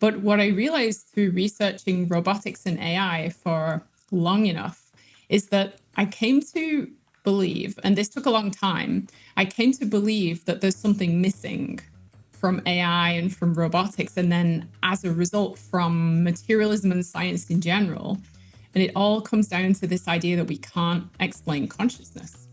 But what I realized through researching robotics and AI for long enough is that I came to believe, and this took a long time, I came to believe that there's something missing from AI and from robotics, and then as a result from materialism and science in general. And it all comes down to this idea that we can't explain consciousness.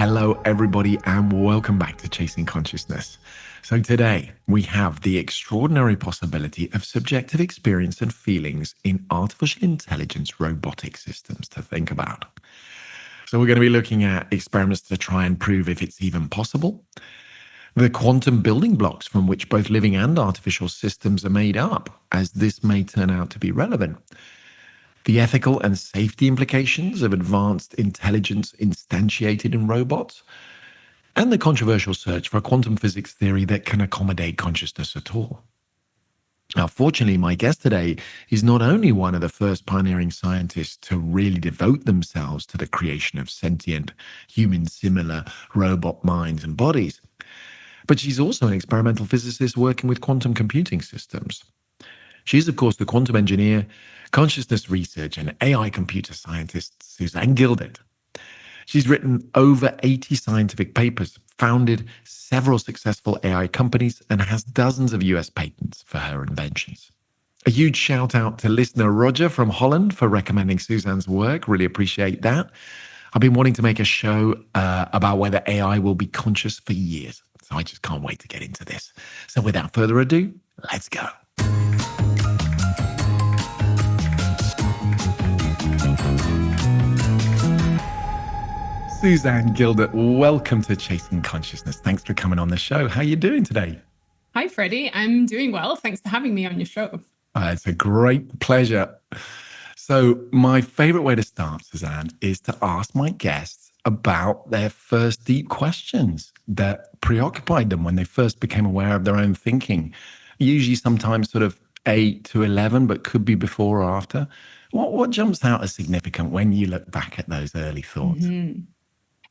Hello, everybody, and welcome back to Chasing Consciousness. So today we have the extraordinary possibility of subjective experience and feelings in artificial intelligence robotic systems to think about. So we're going to be looking at experiments to try and prove if it's even possible, the quantum building blocks from which both living and artificial systems are made up, as this may turn out to be relevant, the ethical and safety implications of advanced intelligence instantiated in robots, and the controversial search for a quantum physics theory that can accommodate consciousness at all. Now, fortunately, my guest today is not only one of the first pioneering scientists to really devote themselves to the creation of sentient, human-similar robot minds and bodies, but she's also an experimental physicist working with quantum computing systems. She's, of course, the quantum engineer, consciousness research, and AI computer scientist Suzanne Gildert. She's written over 80 scientific papers, founded several successful AI companies, and has dozens of US patents for her inventions. A huge shout out to listener Roger from Holland for recommending Suzanne's work. Really appreciate that. I've been wanting to make a show about whether AI will be conscious for years, so I just can't wait to get into this. So without further ado, let's go. Suzanne Gildert, welcome to Chasing Consciousness. Thanks for coming on the show. How are you doing today? Hi, Freddie. I'm doing well. Thanks for having me on your show. It's a great pleasure. So my favorite way to start, Suzanne, is to ask my guests about their first deep questions that preoccupied them when they first became aware of their own thinking. Usually sometimes sort of 8 to 11, but could be before or after. What jumps out as significant when you look back at those early thoughts? Mm-hmm.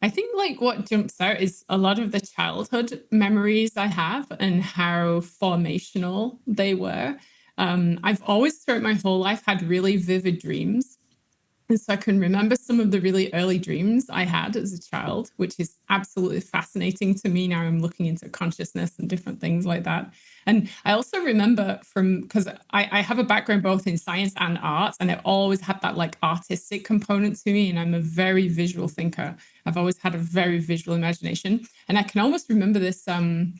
I think like what jumps out is a lot of the childhood memories I have and how formational they were. I've always throughout my whole life had really vivid dreams. And so I can remember some of the really early dreams I had as a child, which is absolutely fascinating to me. Now I'm looking into consciousness and different things like that. And I also remember because I have a background both in science and art, and I always had that like artistic component to me. And I'm a very visual thinker. I've always had a very visual imagination. And I can almost remember this time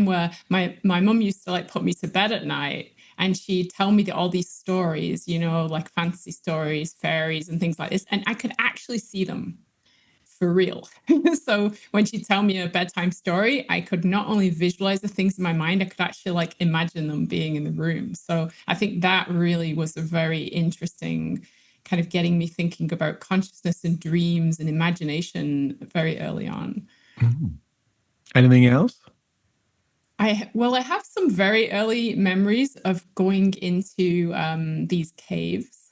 where my mum used to like put me to bed at night, and she'd tell me all these stories, you know, like fantasy stories, fairies and things like this. And I could actually see them for real. So when she'd tell me a bedtime story, I could not only visualize the things in my mind, I could actually like imagine them being in the room. So I think that really was a very interesting kind of getting me thinking about consciousness and dreams and imagination very early on. Mm-hmm. Anything else? I have some very early memories of going into these caves.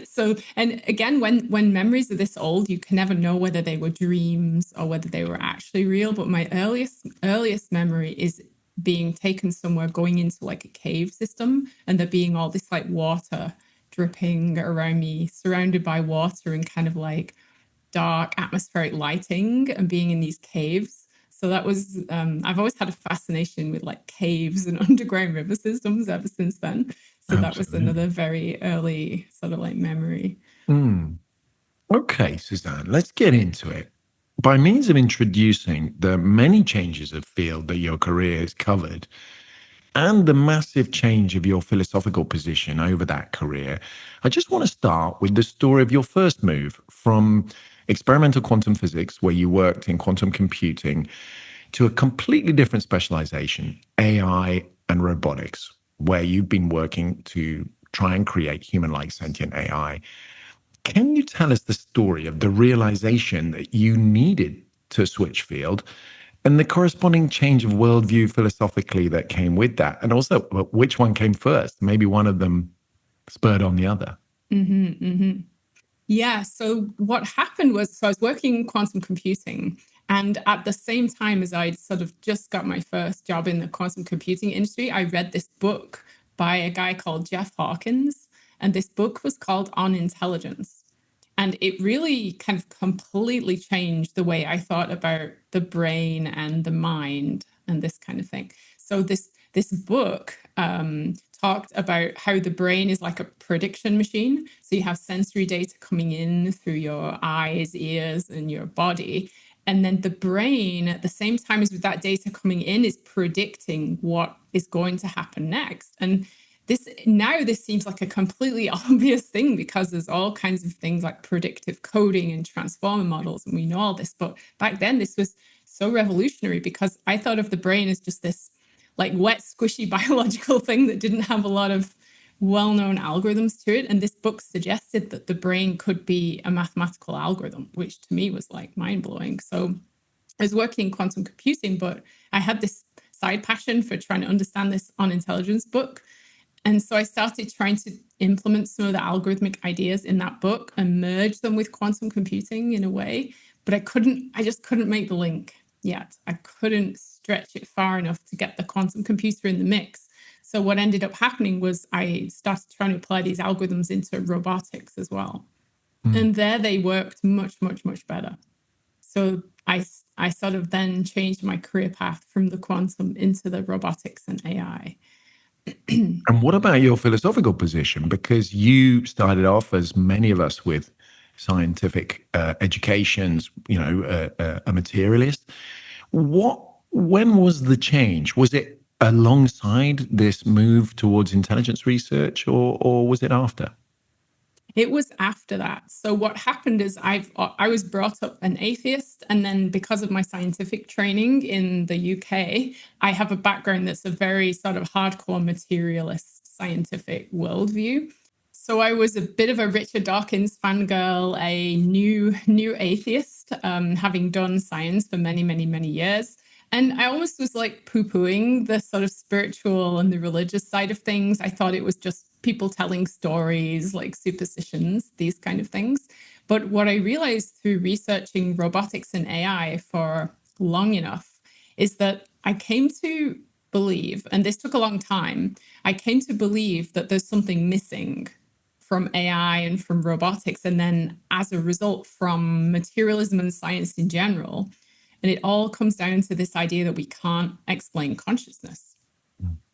So, and again, when memories are this old, you can never know whether they were dreams or whether they were actually real. But my earliest memory is being taken somewhere, going into like a cave system, and there being all this like water dripping around me, surrounded by water and kind of like dark atmospheric lighting, and being in these caves. So that was, I've always had a fascination with like caves and underground river systems ever since then. So Absolutely. That was another very early sort of like memory. Okay, Suzanne, let's get into it. By means of introducing the many changes of field that your career has covered and the massive change of your philosophical position over that career, I just want to start with the story of your first move from experimental quantum physics, where you worked in quantum computing, to a completely different specialization, AI and robotics, where you've been working to try and create human-like sentient AI. Can you tell us the story of the realization that you needed to switch field and the corresponding change of worldview philosophically that came with that? And also, which one came first? Maybe one of them spurred on the other. Yeah. So what happened was, I was working in quantum computing, and at the same time as I sort of just got my first job in the quantum computing industry, I read this book by a guy called Jeff Hawkins, and this book was called On Intelligence. And it really kind of completely changed the way I thought about the brain and the mind and this kind of thing. So this book talked about how the brain is like a prediction machine. So you have sensory data coming in through your eyes, ears, and your body. And then the brain, at the same time as with that data coming in, is predicting what is going to happen next. And this seems like a completely obvious thing because there's all kinds of things like predictive coding and transformer models, and we know all this. But back then, this was so revolutionary because I thought of the brain as just this like wet, squishy biological thing that didn't have a lot of well-known algorithms to it. And this book suggested that the brain could be a mathematical algorithm, which to me was like mind-blowing. So I was working in quantum computing, but I had this side passion for trying to understand this On Intelligence book. And so I started trying to implement some of the algorithmic ideas in that book and merge them with quantum computing in a way. But I just couldn't make the link yet. I couldn't stretch it far enough to get the quantum computer in the mix. So what ended up happening was I started trying to apply these algorithms into robotics as well. And there they worked much, much, much better. So I sort of then changed my career path from the quantum into the robotics and AI. And what about your philosophical position? Because you started off, as many of us, with scientific educations, a materialist. When was the change? Was it alongside this move towards intelligence research, or was it after? It was after that. So what happened is I was brought up an atheist, and then because of my scientific training in the UK, I have a background that's a very sort of hardcore materialist scientific worldview. So I was a bit of a Richard Dawkins fangirl, a new atheist, having done science for many, many, many years. And I almost was like poo-pooing the sort of spiritual and the religious side of things. I thought it was just people telling stories, like superstitions, these kind of things. But what I realized through researching robotics and AI for long enough is that I came to believe, and this took a long time, I came to believe that there's something missing from AI and from robotics, and then as a result, from materialism and science in general. And it all comes down to this idea that we can't explain consciousness.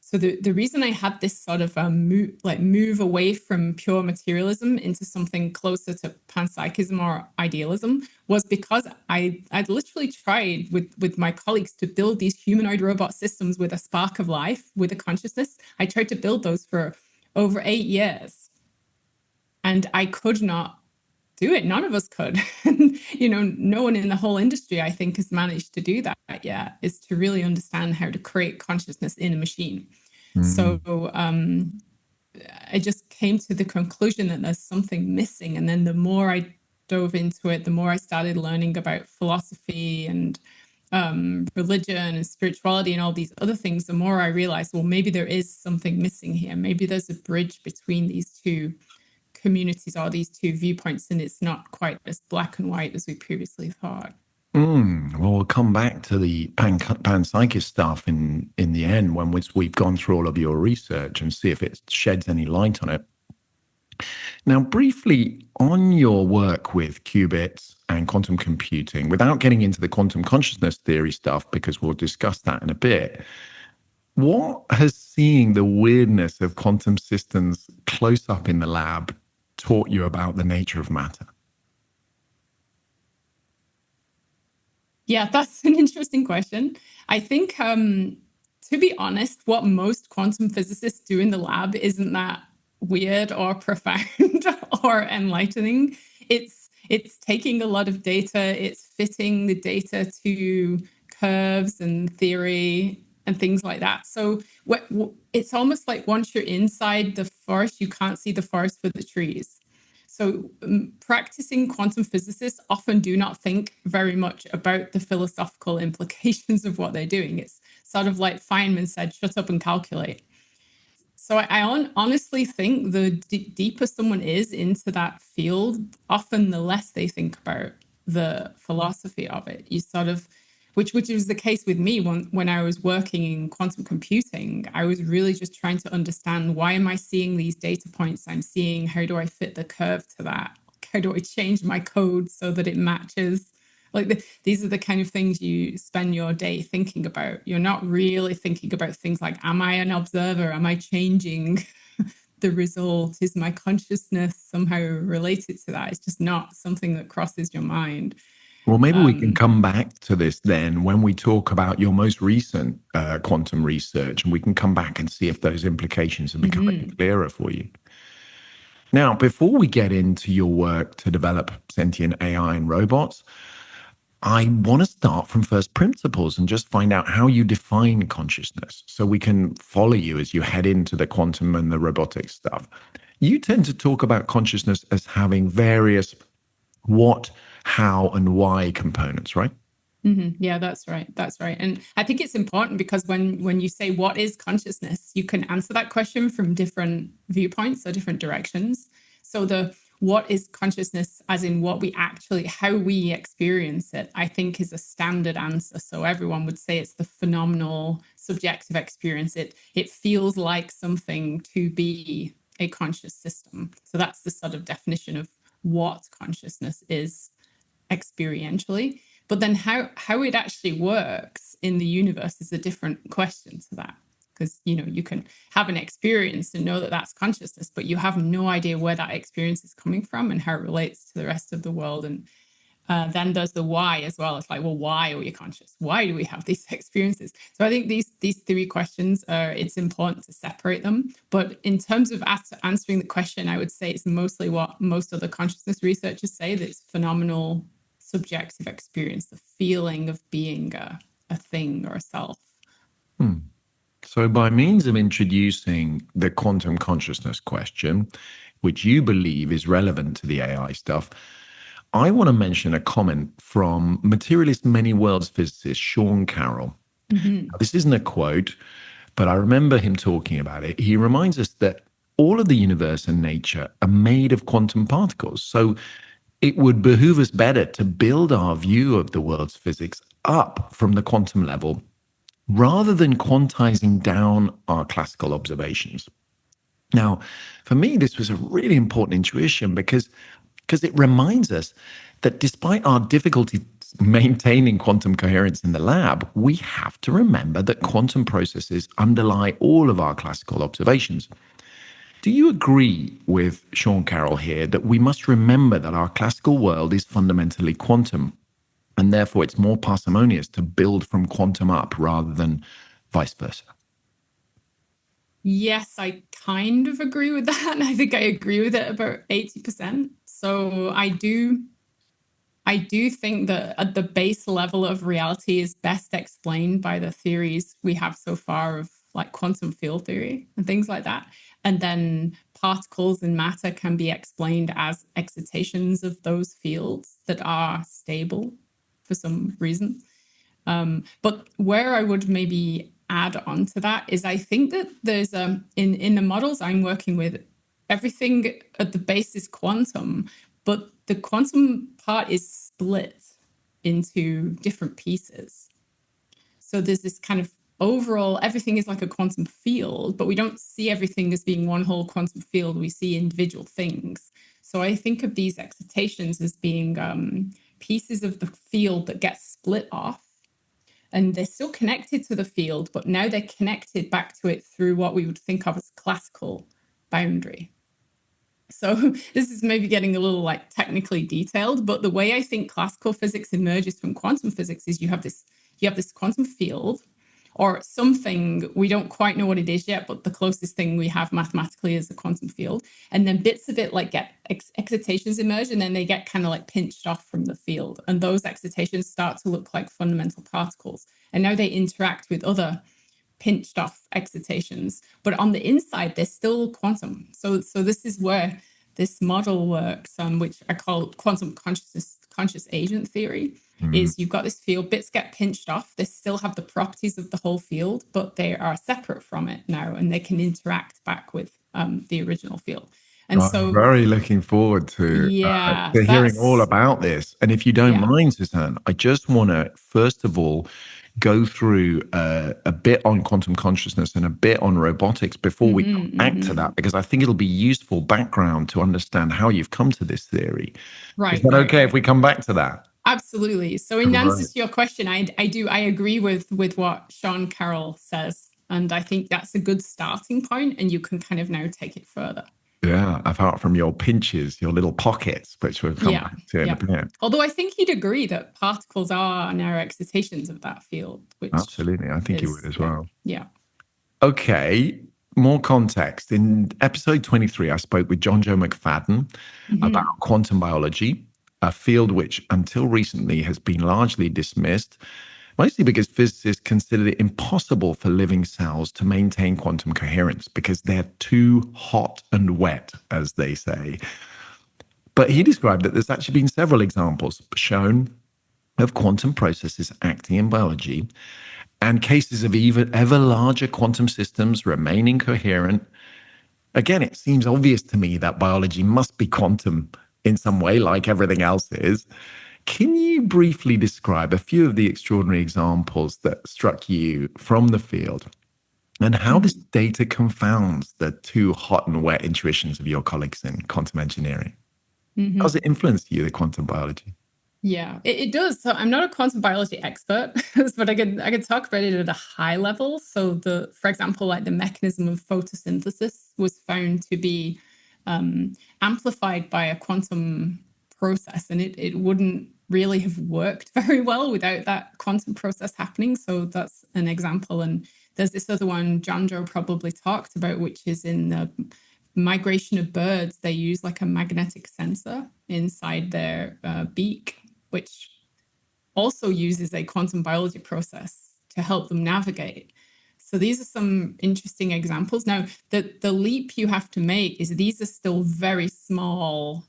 So the reason I had this sort of move away from pure materialism into something closer to panpsychism or idealism was because I'd literally tried with my colleagues to build these humanoid robot systems with a spark of life, with a consciousness. I tried to build those for over 8 years, and I could not do it. None of us could. No one in the whole industry, I think, has managed to do that yet, is to really understand how to create consciousness in a machine. So I just came to the conclusion that there's something missing. And then the more I dove into it, the more I started learning about philosophy and religion and spirituality and all these other things, the more I realized, well, maybe there is something missing here. Maybe there's a bridge between these two communities or these two viewpoints, and it's not quite as black and white as we previously thought. Well, we'll come back to the panpsychist stuff in the end when we've gone through all of your research and see if it sheds any light on it. Now, briefly on your work with qubits and quantum computing, without getting into the quantum consciousness theory stuff, because we'll discuss that in a bit, what has seeing the weirdness of quantum systems close up in the lab taught you about the nature of matter? Yeah, that's an interesting question. I think, to be honest, what most quantum physicists do in the lab isn't that weird or profound or enlightening. It's taking a lot of data, it's fitting the data to curves and theory and things like that. So it's almost like once you're inside the forest, you can't see the forest for the trees. So practicing quantum physicists often do not think very much about the philosophical implications of what they're doing. It's sort of like Feynman said, shut up and calculate. So I honestly think the deeper someone is into that field, often the less they think about the philosophy of it. You sort of, which was the case with me when I was working in quantum computing. I was really just trying to understand, why am I seeing these data points I'm seeing? How do I fit the curve to that? How do I change my code so that it matches? These are the kind of things you spend your day thinking about. You're not really thinking about things like, am I an observer? Am I changing the result? Is my consciousness somehow related to that? It's just not something that crosses your mind. Well, maybe we can come back to this then when we talk about your most recent quantum research, and we can come back and see if those implications are becoming clearer for you. Now, before we get into your work to develop sentient AI and robots, I want to start from first principles and just find out how you define consciousness so we can follow you as you head into the quantum and the robotics stuff. You tend to talk about consciousness as having various what, how, and why components, right? Yeah, that's right. That's right. And I think it's important because when you say what is consciousness, you can answer that question from different viewpoints or different directions. So the what is consciousness, as in what we actually, how we experience it, I think is a standard answer. So everyone would say it's the phenomenal subjective experience. It feels like something to be a conscious system. So that's the sort of definition of what consciousness is experientially. But then how it actually works in the universe is a different question to that. Because, you can have an experience and know that that's consciousness, but you have no idea where that experience is coming from and how it relates to the rest of the world. And then there's the why as well. It's like, well, why are we conscious? Why do we have these experiences? So I think these three questions it's important to separate them. But in terms of answering the question, I would say it's mostly what most of the consciousness researchers say, that it's phenomenal subjective experience, the feeling of being a thing or a self. So, by means of introducing the quantum consciousness question, which you believe is relevant to the AI stuff, I want to mention a comment from materialist many worlds physicist Sean Carroll. Now, this isn't a quote, but I remember him talking about it. He reminds us that all of the universe and nature are made of quantum particles. So it would behoove us better to build our view of the world's physics up from the quantum level rather than quantizing down our classical observations. Now, for me, this was a really important intuition because it reminds us that despite our difficulty maintaining quantum coherence in the lab, we have to remember that quantum processes underlie all of our classical observations. Do you agree with Sean Carroll here that we must remember that our classical world is fundamentally quantum, and therefore it's more parsimonious to build from quantum up rather than vice versa? Yes, I kind of agree with that. I think I agree with it about 80%. So I do think that at the base level of reality is best explained by the theories we have so far of like quantum field theory and things like that. And then particles and matter can be explained as excitations of those fields that are stable for some reason. But where I would maybe add on to that is I think that there's in the models I'm working with, everything at the base is quantum, but the quantum part is split into different pieces. So there's this kind of overall, everything is like a quantum field, but we don't see everything as being one whole quantum field. We see individual things. So I think of these excitations as being pieces of the field that get split off. And they're still connected to the field, but now they're connected back to it through what we would think of as classical boundary. So this is maybe getting a little like technically detailed, but the way I think classical physics emerges from quantum physics is you have this quantum field or something, we don't quite know what it is yet, but the closest thing we have mathematically is a quantum field. And then bits of it like get excitations emerge, and then they get kind of like pinched off from the field. And those excitations start to look like fundamental particles. And now they interact with other pinched off excitations. But on the inside, they're still quantum. So this is where this model works, which I call quantum conscious agent theory, is you've got this field, bits get pinched off, they still have the properties of the whole field, but they are separate from it now, and they can interact back with the original field. And I'm so, very looking forward yeah, to hearing all that's, about this. And if you don't yeah. mind, Suzanne, I just want to first of all go through a bit on quantum consciousness and a bit on robotics before we come back to that, because I think it'll be useful background to understand how you've come to this theory. Is Right, that right, okay if right. we come back to that? Absolutely. So in answer Great. to your question, I agree with what Sean Carroll says. And I think that's a good starting point, and you can kind of now take it further. Yeah, apart from your pinches, your little pockets, which we'll come Yeah. back to in a Yeah. bit. Although I think he'd agree that particles are narrow excitations of that field, which Absolutely. I think you would is, as yeah. well. Yeah. Okay, more context. In episode 23, I spoke with John Joe McFadden about quantum biology, a field which until recently has been largely dismissed, mostly because physicists considered it impossible for living cells to maintain quantum coherence because they're too hot and wet, as they say. But he described that there's actually been several examples shown of quantum processes acting in biology and cases of even ever larger quantum systems remaining coherent. Again, it seems obvious to me that biology must be quantum in some way, like everything else is. Can you briefly describe a few of the extraordinary examples that struck you from the field and how this data confounds the too hot and wet intuitions of your colleagues in quantum engineering? How's it influenced you, the quantum biology? Yeah, it does. So I'm not a quantum biology expert, but I could talk about it at a high level. So for example, like the mechanism of photosynthesis was found to be amplified by a quantum process, and it wouldn't really have worked very well without that quantum process happening. So that's an example. And there's this other one John Joe probably talked about, which is in the migration of birds. They use like a magnetic sensor inside their beak, which also uses a quantum biology process to help them navigate. So these are some interesting examples. Now, the leap you have to make is these are still very small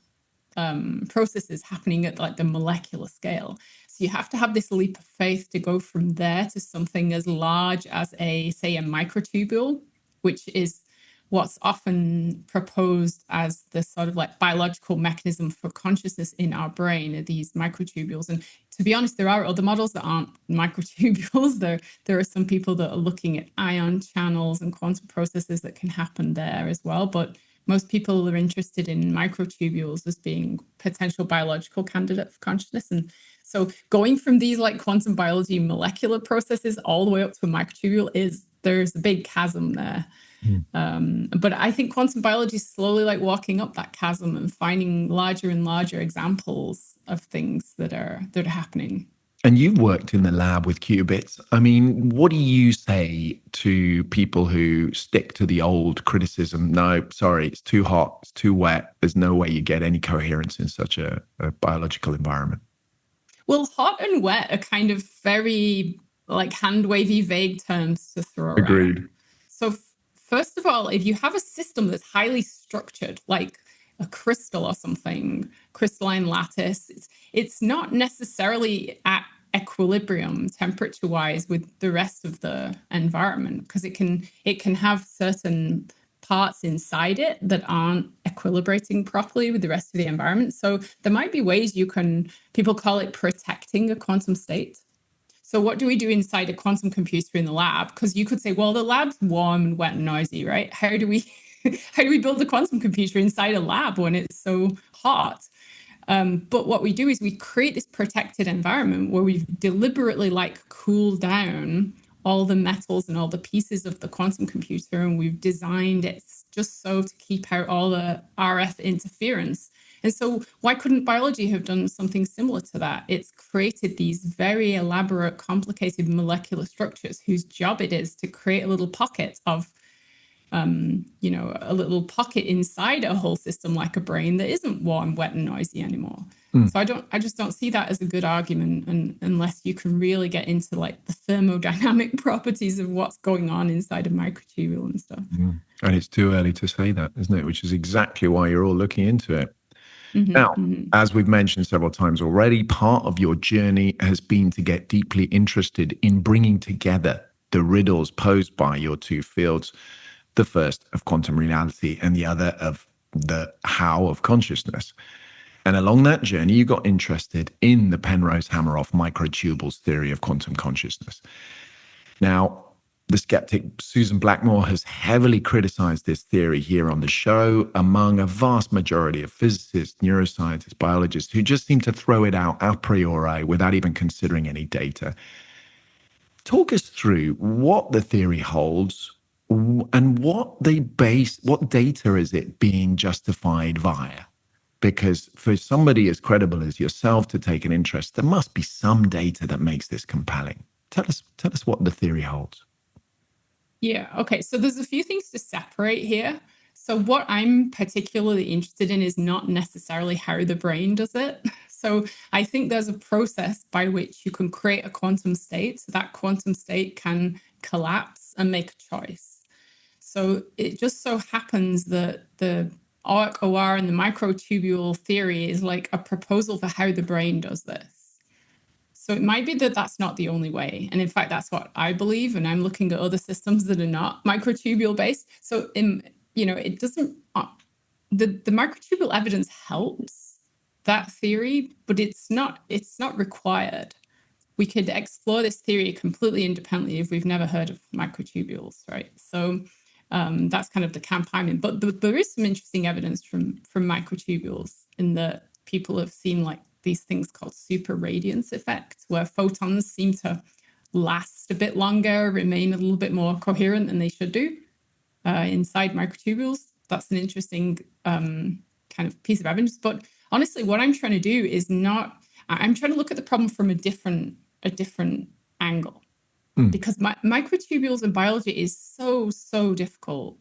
processes happening at like the molecular scale. So you have to have this leap of faith to go from there to something as large as say, a microtubule, which is what's often proposed as the sort of like biological mechanism for consciousness in our brain, are these microtubules. And to be honest, there are other models that aren't microtubules. There are some people that are looking at ion channels and quantum processes that can happen there as well. But most people are interested in microtubules as being potential biological candidate for consciousness. And so going from these like quantum biology molecular processes all the way up to a microtubule there's a big chasm there. But I think quantum biology is slowly like walking up that chasm and finding larger and larger examples of things that are happening. And you've worked in the lab with qubits. I mean, what do you say to people who stick to the old criticism? No, sorry, it's too hot, it's too wet. There's no way you get any coherence in such a biological environment. Well, hot and wet are kind of very like hand wavy, vague terms to throw around. Agreed. So, first of all, if you have a system that's highly structured, like a crystal or something, crystalline lattice, it's not necessarily at equilibrium temperature wise with the rest of the environment, because it can have certain parts inside it that aren't equilibrating properly with the rest of the environment. So there might be ways people call it protecting a quantum state. So what do we do inside a quantum computer in the lab? Because you could say, well, the lab's warm and wet and noisy, right? How do we build a quantum computer inside a lab when it's so hot? But what we do is we create this protected environment where we've deliberately like cooled down all the metals and all the pieces of the quantum computer, and we've designed it just so to keep out all the RF interference. And so why couldn't biology have done something similar to that? It's created these very elaborate, complicated molecular structures whose job it is to create a little pocket of a little pocket inside a whole system like a brain that isn't warm, wet, and noisy anymore. So I just don't see that as a good argument, and unless you can really get into like the thermodynamic properties of what's going on inside a microtubule and stuff. And it's too early to say that, isn't it? Which is exactly why you're all looking into it. Now, as we've mentioned several times already, part of your journey has been to get deeply interested in bringing together the riddles posed by your two fields, the first of quantum reality and the other of the how of consciousness. And along that journey, you got interested in the Penrose-Hameroff microtubules theory of quantum consciousness. Now, the skeptic Susan Blackmore has heavily criticized this theory here on the show among a vast majority of physicists, neuroscientists, biologists who just seem to throw it out a priori without even considering any data. Talk us through what the theory holds and what data is it being justified via? Because for somebody as credible as yourself to take an interest, there must be some data that makes this compelling. Tell us what the theory holds. Yeah, okay. So there's a few things to separate here. So what I'm particularly interested in is not necessarily how the brain does it. So I think there's a process by which you can create a quantum state. So that quantum state can collapse and make a choice. So it just so happens that the OR and the microtubule theory is like a proposal for how the brain does this. So it might be that that's not the only way. And in fact, that's what I believe. And I'm looking at other systems that are not microtubule based. So, it doesn't, the microtubule evidence helps that theory, but it's not required. We could explore this theory completely independently if we've never heard of microtubules, right? So that's kind of the camp I'm in. But there is some interesting evidence from microtubules in that people have seen like these things called super radiance effects, where photons seem to last a bit longer, remain a little bit more coherent than they should do inside microtubules. That's an interesting kind of piece of evidence. But honestly, what I'm trying to do is I'm trying to look at the problem from a different angle. Because microtubules in biology is so difficult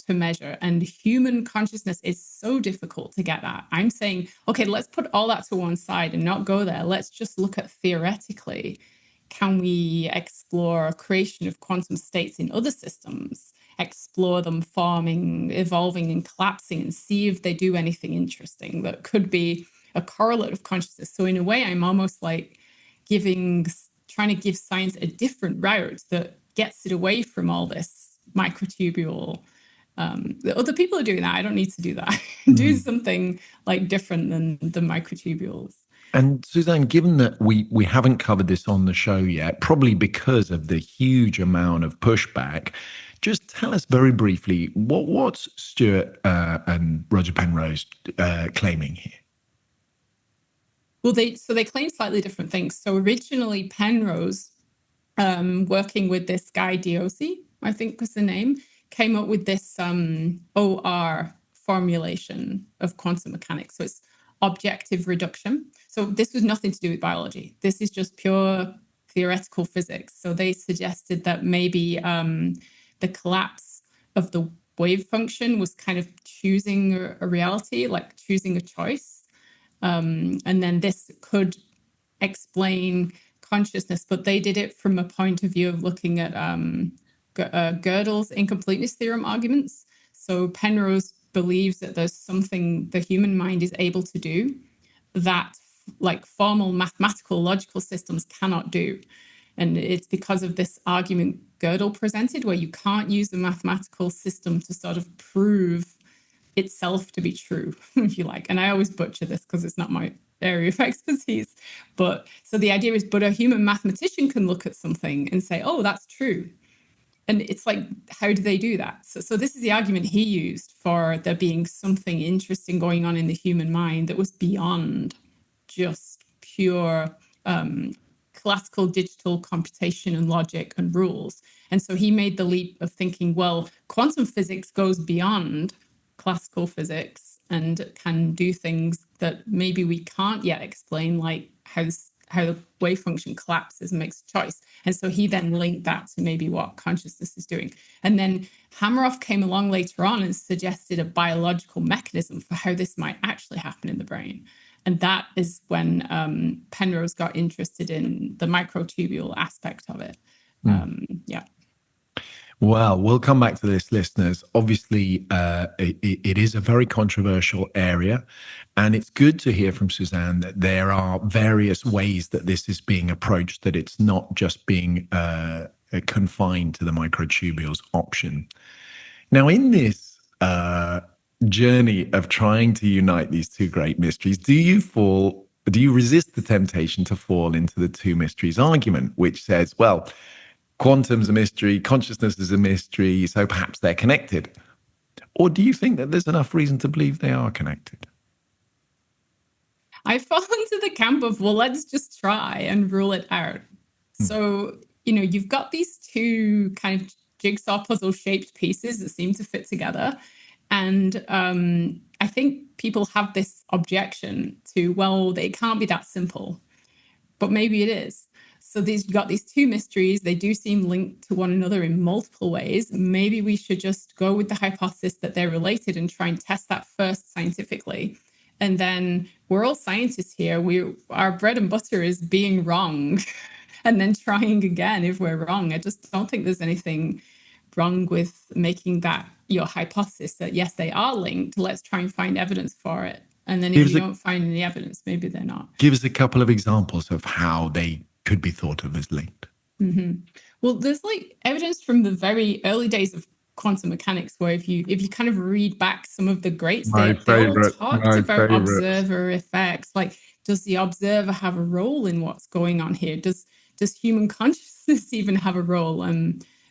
to measure, and human consciousness is so difficult to get at. I'm saying, okay, let's put all that to one side and not go there. Let's just look at theoretically, can we explore creation of quantum states in other systems, explore them forming, evolving, and collapsing, and see if they do anything interesting that could be a correlate of consciousness. So in a way, I'm almost like trying to give science a different route that gets it away from all this microtubule. The other people are doing that. I don't need to do that. Do something like different than the microtubules. And Suzanne, given that we haven't covered this on the show yet, probably because of the huge amount of pushback, just tell us very briefly what's Stuart and Roger Penrose claiming here? Well, they claim slightly different things. So originally Penrose, working with this guy Diosi, I think was the name, came up with this OR formulation of quantum mechanics. So it's objective reduction. So this was nothing to do with biology. This is just pure theoretical physics. So they suggested that maybe the collapse of the wave function was kind of choosing a reality, like choosing a choice. And then this could explain consciousness, but they did it from a point of view of looking at Gödel's incompleteness theorem arguments. So Penrose believes that there's something the human mind is able to do that like formal mathematical logical systems cannot do. And it's because of this argument Gödel presented, where you can't use a mathematical system to sort of prove itself to be true, if you like. And I always butcher this because it's not my area of expertise. But so the idea is, but a human mathematician can look at something and say, oh, that's true. And it's like, how do they do that? So this is the argument he used for there being something interesting going on in the human mind that was beyond just pure classical digital computation and logic and rules. And so he made the leap of thinking, well, quantum physics goes beyond classical physics and can do things that maybe we can't yet explain, like how the wave function collapses and makes a choice. And so he then linked that to maybe what consciousness is doing. And then Hameroff came along later on and suggested a biological mechanism for how this might actually happen in the brain. And that is when Penrose got interested in the microtubule aspect of it. Yeah. Well, we'll come back to this, listeners. Obviously, it is a very controversial area, and it's good to hear from Suzanne that there are various ways that this is being approached, that it's not just being confined to the microtubules option. Now, in this journey of trying to unite these two great mysteries, do you resist the temptation to fall into the two mysteries argument, which says, well, quantum's a mystery, consciousness is a mystery, so perhaps they're connected? Or do you think that there's enough reason to believe they are connected? I fall into the camp of, well, let's just try and rule it out. So, you've got these two kind of jigsaw puzzle shaped pieces that seem to fit together. And I think people have this objection to, well, it can't be that simple, but maybe it is. So you've got these two mysteries. They do seem linked to one another in multiple ways. Maybe we should just go with the hypothesis that they're related and try and test that first scientifically. And then we're all scientists here. Our bread and butter is being wrong and then trying again if we're wrong. I just don't think there's anything wrong with making that your hypothesis that, yes, they are linked. Let's try and find evidence for it. And then if you don't find any evidence, maybe they're not. Give us a couple of examples of how they could be thought of as linked. Well, there's evidence from the very early days of quantum mechanics where if you kind of read back some of the greats, they all talked about observer effects. Like, does the observer have a role in what's going on here? Does human consciousness even have a role?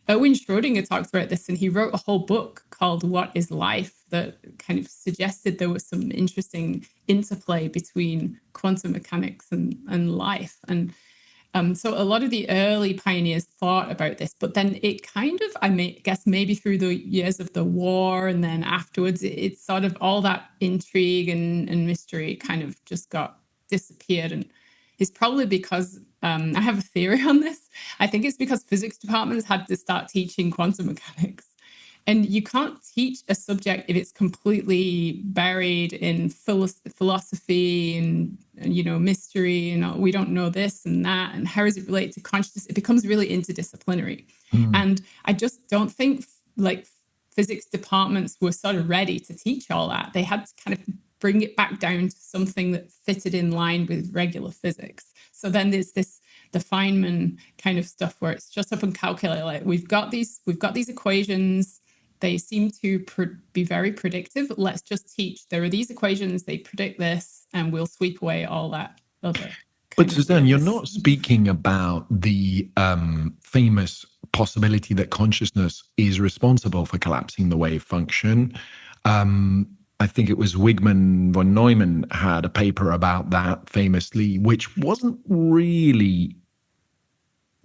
Erwin Schrödinger talks about this, and he wrote a whole book called What is Life that kind of suggested there was some interesting interplay between quantum mechanics and life. And so a lot of the early pioneers thought about this, but then it kind of, guess maybe through the years of the war and then afterwards, it's sort of all that intrigue and mystery kind of just got disappeared. And it's probably because I have a theory on this. I think it's because physics departments had to start teaching quantum mechanics. And you can't teach a subject if it's completely buried in philosophy and mystery, and we don't know this and that, and how is it related to consciousness? It becomes really interdisciplinary. And I just don't think physics departments were sort of ready to teach all that. They had to kind of bring it back down to something that fitted in line with regular physics. So then there's this the Feynman kind of stuff where it's just up and calculate. Like, we've got these equations. They seem to be very predictive. Let's just teach. There are these equations. They predict this, and we'll sweep away all that other. But Suzanne, you're not speaking about the famous possibility that consciousness is responsible for collapsing the wave function. I think it was Wigman von Neumann had a paper about that famously, which wasn't really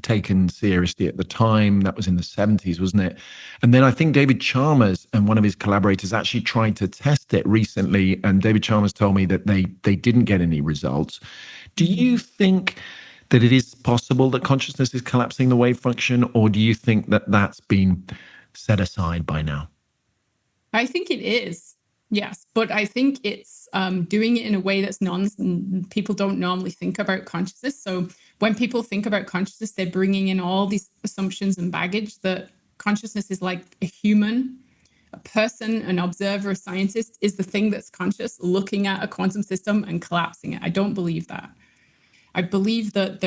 taken seriously at the time. That was in the 70s, wasn't it? And then I think David Chalmers and one of his collaborators actually tried to test it recently, and David Chalmers told me that they didn't get any results. Do you think that it is possible that consciousness is collapsing the wave function, or do you think that that's been set aside by now? I think it is. Yes, but I think it's doing it in a way that's people don't normally think about consciousness. So when people think about consciousness, they're bringing in all these assumptions and baggage that consciousness is like a human, a person, an observer, a scientist is the thing that's conscious, looking at a quantum system and collapsing it. I don't believe that. I believe that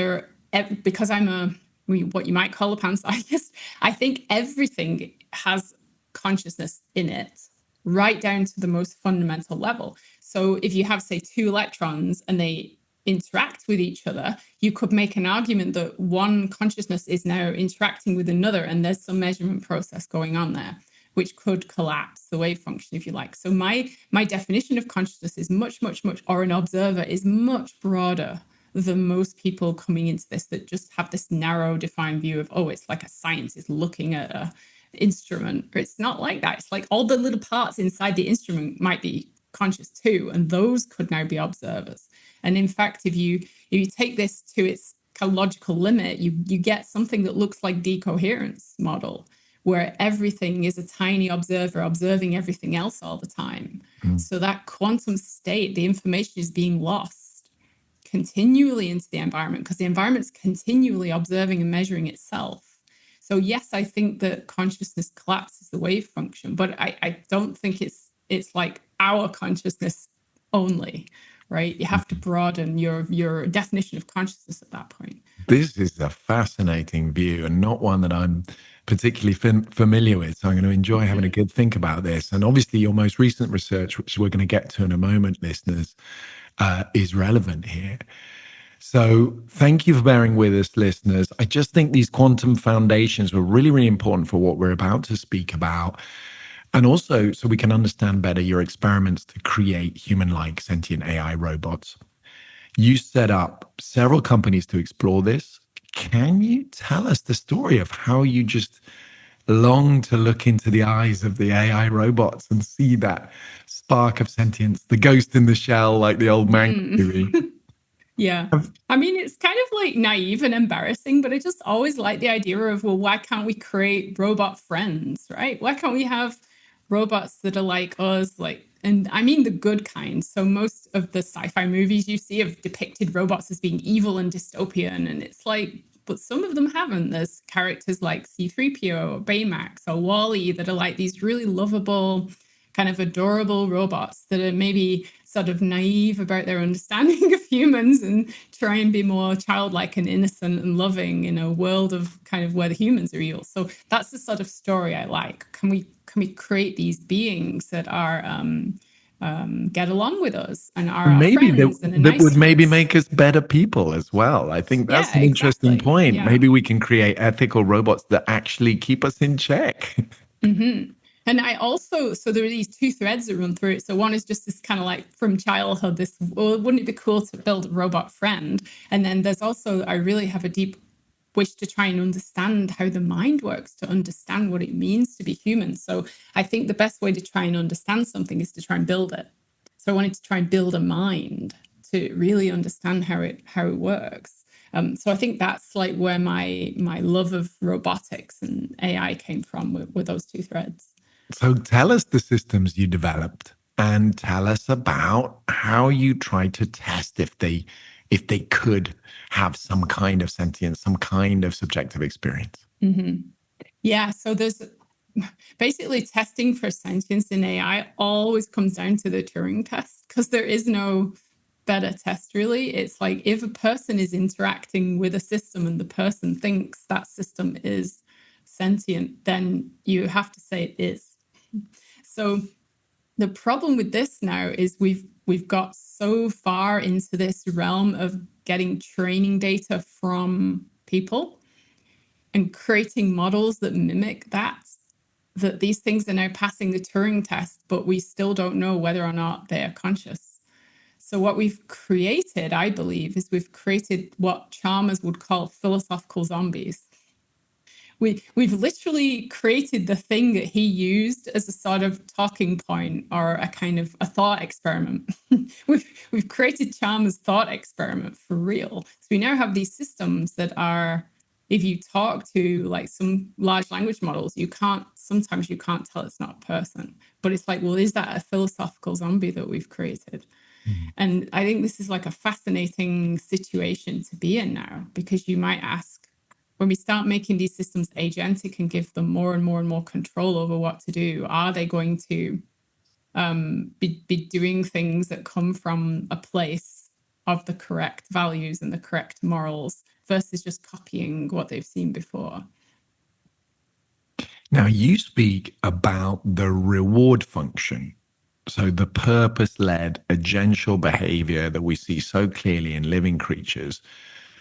because I'm what you might call a panpsychist, I think everything has consciousness in it, right down to the most fundamental level. So if you have, say, two electrons and they interact with each other, you could make an argument that one consciousness is now interacting with another, and there's some measurement process going on there, which could collapse the wave function, if you like. So my definition of consciousness is much, or an observer is much broader than most people coming into this that just have this narrow defined view of, oh, it's like a scientist looking at a instrument. It's not like that. It's like all the little parts inside the instrument might be conscious too, and those could now be observers. And in fact, if you take this to its logical limit, you get something that looks like decoherence model, where everything is a tiny observer observing everything else all the time. So that quantum state, the information is being lost continually into the environment because the environment's continually observing and measuring itself. So yes, I think that consciousness collapses the wave function, but I don't think it's like our consciousness only, right? You have to broaden your definition of consciousness at that point. This is a fascinating view and not one that I'm particularly familiar with. So I'm going to enjoy having a good think about this. And obviously, your most recent research, which we're going to get to in a moment, listeners, is relevant here. So thank you for bearing with us, listeners. I just think these quantum foundations were really, really important for what we're about to speak about. And also so we can understand better your experiments to create human-like sentient AI robots. You set up several companies to explore this. Can you tell us the story of how you just long to look into the eyes of the AI robots and see that spark of sentience, the ghost in the shell, like the old manga movie? Yeah. I mean, it's kind of like naive and embarrassing, but I just always like the idea of, well, why can't we create robot friends, right? Why can't we have robots that are like us? Like, and I mean the good kind. So most of the sci-fi movies you see have depicted robots as being evil and dystopian. And it's like, but some of them haven't. There's characters like C-3PO or Baymax or Wall-E that are like these really lovable, kind of adorable robots that are maybe sort of naive about their understanding of humans and try and be more childlike and innocent and loving in a world of kind of where the humans are evil. So that's the sort of story I like. Can we create these beings that are get along with us and are our Maybe friends and are that nice would to maybe us? make us better people as well. I think that's Yeah, an interesting exactly. point. Yeah. Maybe we can create ethical robots that actually keep us in check. Mm-hmm. And I also, so there are these two threads that run through it. So one is just this kind of like from childhood, this, well, wouldn't it be cool to build a robot friend? And then there's also, I really have a deep wish to try and understand how the mind works, to understand what it means to be human. So I think the best way to try and understand something is to try and build it. So I wanted to try and build a mind to really understand how it works. So I think that's like where my love of robotics and AI came from with those two threads. So tell us the systems you developed and tell us about how you tried to test if they could have some kind of sentience, some kind of subjective experience. Mm-hmm. Yeah, so there's basically testing for sentience in AI always comes down to the Turing test because there is no better test, really. It's like if a person is interacting with a system and the person thinks that system is sentient, then you have to say it is. So the problem with this now is we've got so far into this realm of getting training data from people and creating models that mimic that these things are now passing the Turing test, but we still don't know whether or not they are conscious. So what we've created, I believe, is we've created what Chalmers would call philosophical zombies. We've literally created the thing that he used as a sort of talking point or a kind of a thought experiment. we've created Chalmers' thought experiment for real. So we now have these systems that are, if you talk to like some large language models, sometimes you can't tell it's not a person. But it's like, well, is that a philosophical zombie that we've created? And I think this is like a fascinating situation to be in now, because you might ask, when we start making these systems agentic and give them more and more and more control over what to do, are they going to be doing things that come from a place of the correct values and the correct morals versus just copying what they've seen before? Now, you speak about the reward function. So, the purpose led agential behavior that we see so clearly in living creatures.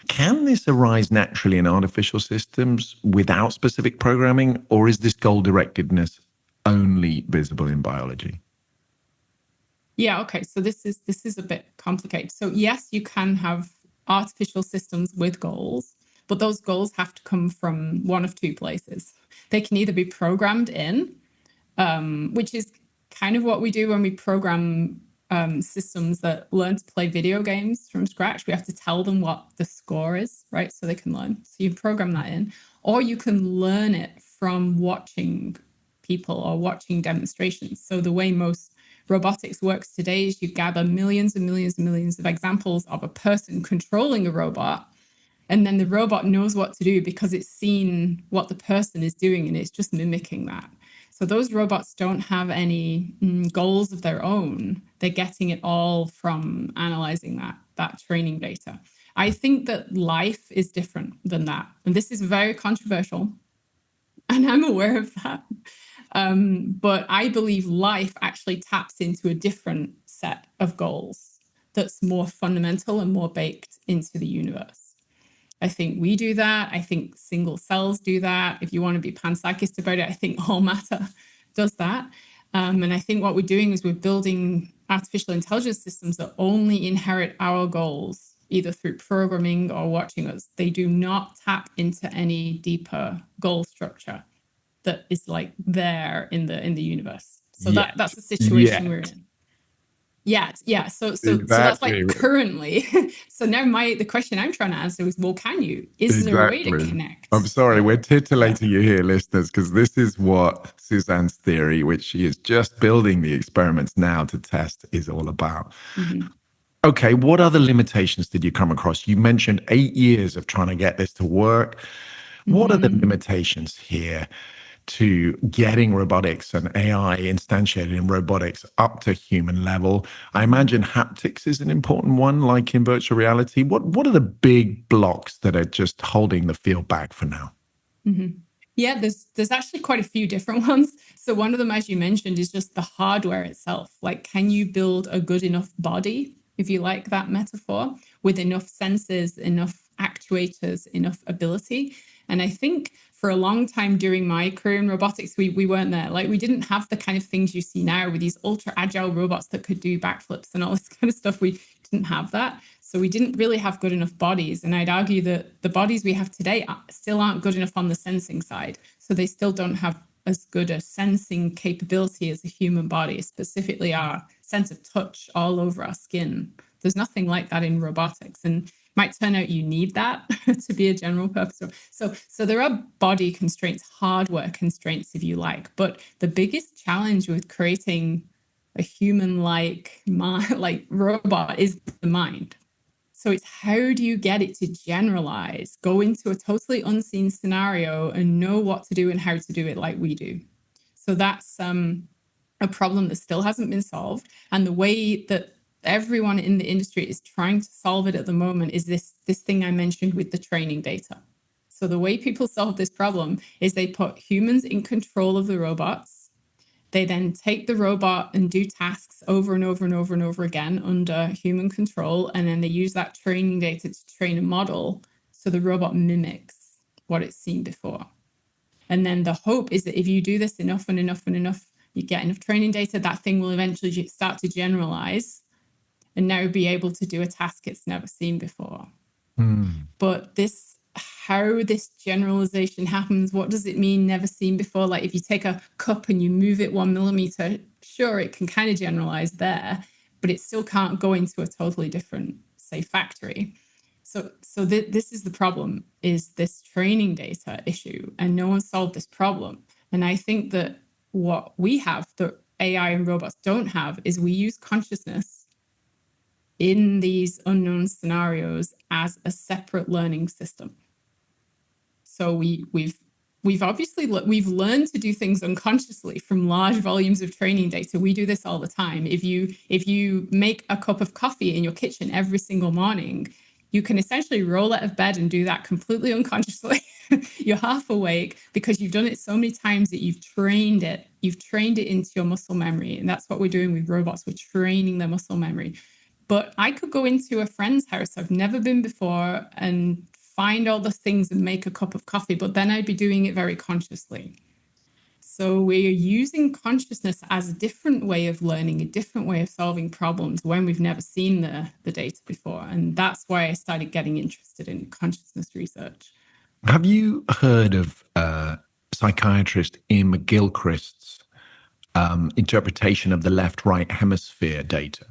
Can this arise naturally in artificial systems without specific programming, or is this goal directedness only visible in biology? Yeah, okay. So this is a bit complicated. So yes, you can have artificial systems with goals, but those goals have to come from one of two places. They can either be programmed in, which is kind of what we do when we program systems that learn to play video games from scratch. We have to tell them what the score is, right? So they can learn. So you program that in, or you can learn it from watching people or watching demonstrations. So the way most robotics works today is you gather millions and millions and millions of examples of a person controlling a robot, and then the robot knows what to do because it's seen what the person is doing and it's just mimicking that. So those robots don't have any goals of their own. They're getting it all from analyzing that training data. I think that life is different than that. And this is very controversial, and I'm aware of that. But I believe life actually taps into a different set of goals that's more fundamental and more baked into the universe. I think we do that. I think single cells do that. If you want to be panpsychist about it, I think all matter does that. And I think what we're doing is we're building artificial intelligence systems that only inherit our goals, either through programming or watching us. They do not tap into any deeper goal structure that is like there in the universe. So that's the situation we're in. Yeah. So that's like currently. So now the question I'm trying to answer is, well, is there a way to connect? I'm sorry, we're titillating you here, listeners, because this is what Suzanne's theory, which she is just building the experiments now to test, is all about. Mm-hmm. Okay, what other limitations did you come across? You mentioned 8 years of trying to get this to work. What are the limitations here to getting robotics and AI instantiated in robotics up to human level? I imagine haptics is an important one, like in virtual reality. What are the big blocks that are just holding the field back for now? Mm-hmm. Yeah, there's actually quite a few different ones. So one of them, as you mentioned, is just the hardware itself. Like, can you build a good enough body, if you like that metaphor, with enough sensors, enough actuators, enough ability? And I think for a long time during my career in robotics, we weren't there. Like, we didn't have the kind of things you see now with these ultra agile robots that could do backflips and all this kind of stuff. We didn't have that. So we didn't really have good enough bodies. And I'd argue that the bodies we have today still aren't good enough on the sensing side. So they still don't have as good a sensing capability as a human body, specifically our sense of touch all over our skin. There's nothing like that in robotics. And might turn out you need that to be a general purpose. So there are body constraints, hardware constraints, if you like. But the biggest challenge with creating a human-like robot is the mind. So it's how do you get it to generalize, go into a totally unseen scenario and know what to do and how to do it like we do. So that's a problem that still hasn't been solved. And the way that everyone in the industry is trying to solve it at the moment is this thing I mentioned with the training data. So the way people solve this problem is they put humans in control of the robots. They then take the robot and do tasks over and over and over and over again under human control. And then they use that training data to train a model so the robot mimics what it's seen before. And then the hope is that if you do this enough and enough and enough, you get enough training data, that thing will eventually start to generalize and now be able to do a task it's never seen before. But how this generalization happens, what does it mean never seen before? Like if you take a cup and you move it 1 millimeter, sure, it can kind of generalize there, but it still can't go into a totally different, say, factory. So this is the problem, is this training data issue, and no one solved this problem. And I think that what we have that AI and robots don't have is we use consciousness in these unknown scenarios as a separate learning system. So we've obviously learned to do things unconsciously from large volumes of training data. We do this all the time. If you make a cup of coffee in your kitchen every single morning, you can essentially roll out of bed and do that completely unconsciously. You're half awake because you've done it so many times that you've trained it into your muscle memory. And that's what we're doing with robots. We're training their muscle memory. But I could go into a friend's house I've never been before and find all the things and make a cup of coffee, but then I'd be doing it very consciously. So we're using consciousness as a different way of learning, a different way of solving problems when we've never seen the data before. And that's why I started getting interested in consciousness research. Have you heard of psychiatrist Iain McGilchrist's interpretation of the left-right hemisphere data?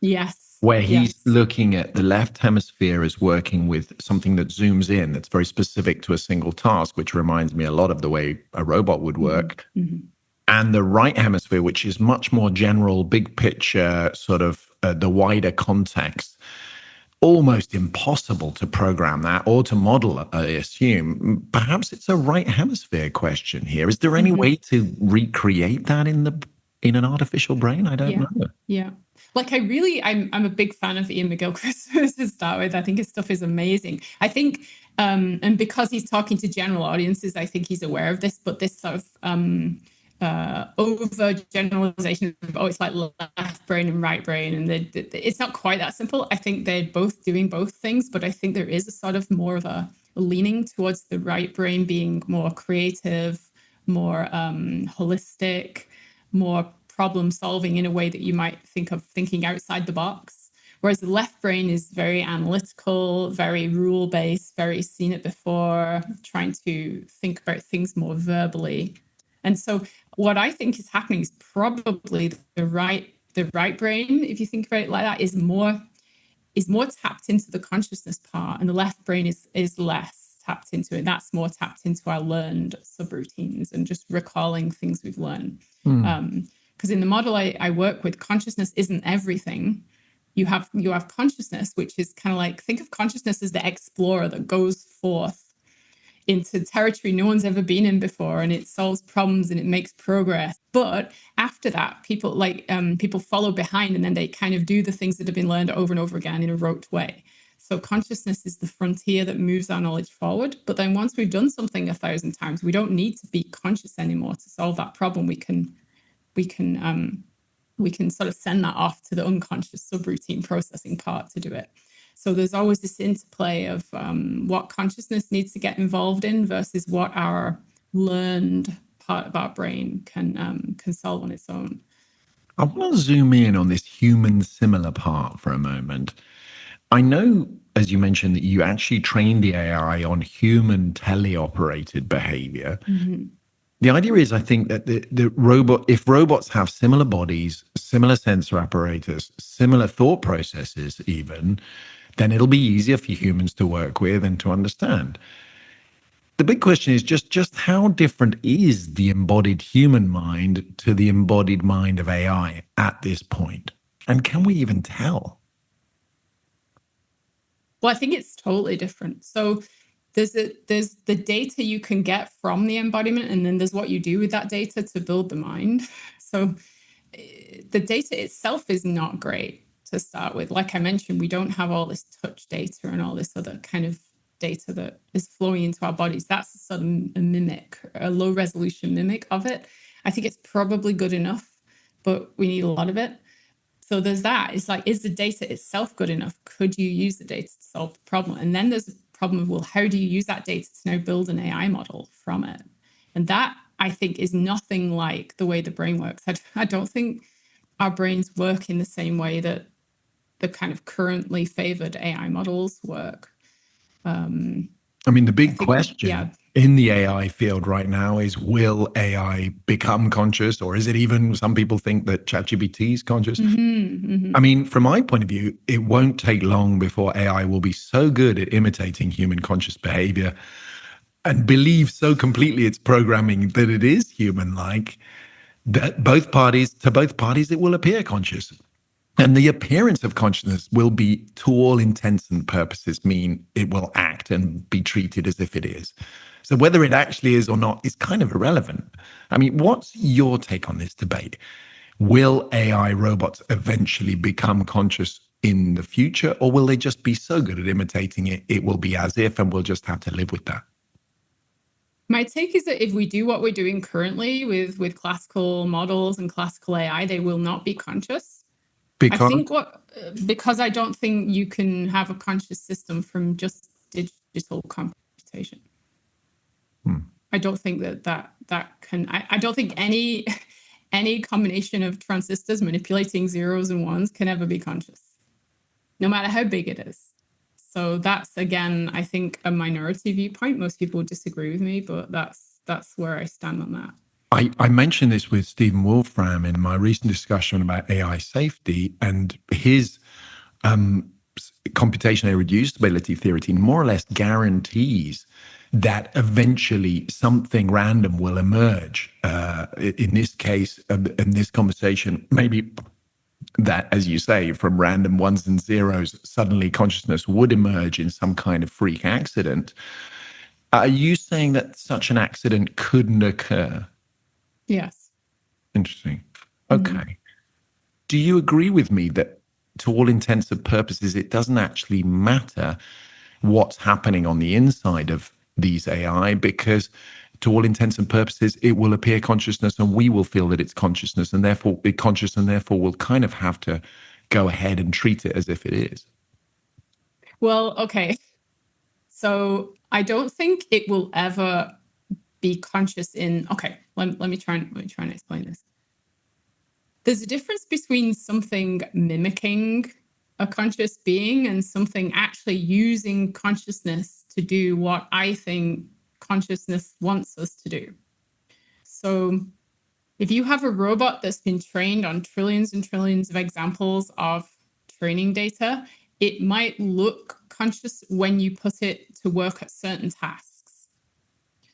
Yes. where he's Yes. looking at the left hemisphere as working with something that zooms in, that's very specific to a single task, which reminds me a lot of the way a robot would work. Mm-hmm. And the right hemisphere, which is much more general, big picture, sort of the wider context. Almost impossible to program that or to model, I assume. Perhaps it's a right hemisphere question here. Is there any Mm-hmm. way to recreate that in an artificial brain? I don't Yeah. know. Yeah. Like I'm a big fan of Iain McGilchrist to start with. I think his stuff is amazing. I think, and because he's talking to general audiences, I think he's aware of this, but this sort of over generalization of, oh, it's like left brain and right brain. And it's not quite that simple. I think they're both doing both things, but I think there is a sort of more of a leaning towards the right brain being more creative, more holistic, more problem solving in a way that you might think of thinking outside the box. Whereas the left brain is very analytical, very rule based, very seen it before, trying to think about things more verbally. And so, what I think is happening is probably the right brain, if you think about it like that, is more tapped into the consciousness part, and the left brain is less tapped into it. That's more tapped into our learned subroutines and just recalling things we've learned. Because in the model I work with, consciousness isn't everything. You have consciousness, which is kind of like, think of consciousness as the explorer that goes forth into territory no one's ever been in before, and it solves problems and it makes progress. But after that, people follow behind, and then they kind of do the things that have been learned over and over again in a rote way. So consciousness is the frontier that moves our knowledge forward. But then once we've done something 1,000 times, we don't need to be conscious anymore to solve that problem. We can sort of send that off to the unconscious subroutine processing part to do it. So there's always this interplay of what consciousness needs to get involved in versus what our learned part of our brain can solve on its own. I want to zoom in on this human similar part for a moment. I know, as you mentioned, that you actually trained the AI on human teleoperated behavior. Mm-hmm. The idea is, I think, that if robots have similar bodies, similar sensor apparatus, similar thought processes, even, then it'll be easier for humans to work with and to understand. The big question is just how different is the embodied human mind to the embodied mind of AI at this point? And can we even tell? Well, I think it's totally different. So there's the data you can get from the embodiment, and then there's what you do with that data to build the mind. So the data itself is not great to start with. Like I mentioned, we don't have all this touch data and all this other kind of data that is flowing into our bodies. That's a sort of a mimic, a low resolution mimic of it. I think it's probably good enough, but we need a lot of it. So there's that. It's like, is the data itself good enough? Could you use the data to solve the problem? And then there's a problem of, well, how do you use that data to now build an AI model from it? And that, I think, is nothing like the way the brain works. I don't think our brains work in the same way that the kind of currently favored AI models work. I mean, the I big think, yeah. question in the AI field right now is, will AI become conscious? Or is it even, some people think that ChatGPT is conscious? I mean, from my point of view, it won't take long before AI will be so good at imitating human conscious behavior and believe so completely its programming that it is human-like, that both parties, it will appear conscious. And the appearance of consciousness will be, to all intents and purposes, mean it will act and be treated as if it is. So whether it actually is or not is kind of irrelevant. I mean, what's your take on this debate? Will AI robots eventually become conscious in the future, or will they just be so good at imitating it, it will be as if, and we'll just have to live with that? My take is that if we do what we're doing currently with classical models and classical AI, they will not be conscious. I Because, think because I don't think you can have a conscious system from just digital computation. I don't think that can. I don't think any combination of transistors manipulating zeros and ones can ever be conscious, no matter how big it is. So that's, again, I think, a minority viewpoint. Most people would disagree with me, but that's where I stand on that. I mentioned this with Stephen Wolfram in my recent discussion about AI safety, and his computational reducibility theory more or less guarantees that eventually something random will emerge. In this case, in this conversation, maybe that, as you say, from random ones and zeros, suddenly consciousness would emerge in some kind of freak accident. Are you saying that such an accident couldn't occur? Yes. Interesting. Mm-hmm. Okay. Do you agree with me that, to all intents and purposes, it doesn't actually matter what's happening on the inside of these AI, because to all intents and purposes, it will appear consciousness and we will feel that it's consciousness and therefore it's conscious, and therefore we'll kind of have to go ahead and treat it as if it is? Well, okay. So I don't think it will ever be conscious in, okay, let me try and explain this. There's a difference between something mimicking a conscious being and something actually using consciousness to do what I think consciousness wants us to do. So if you have a robot that's been trained on trillions and trillions of examples of training data, it might look conscious when you put it to work at certain tasks.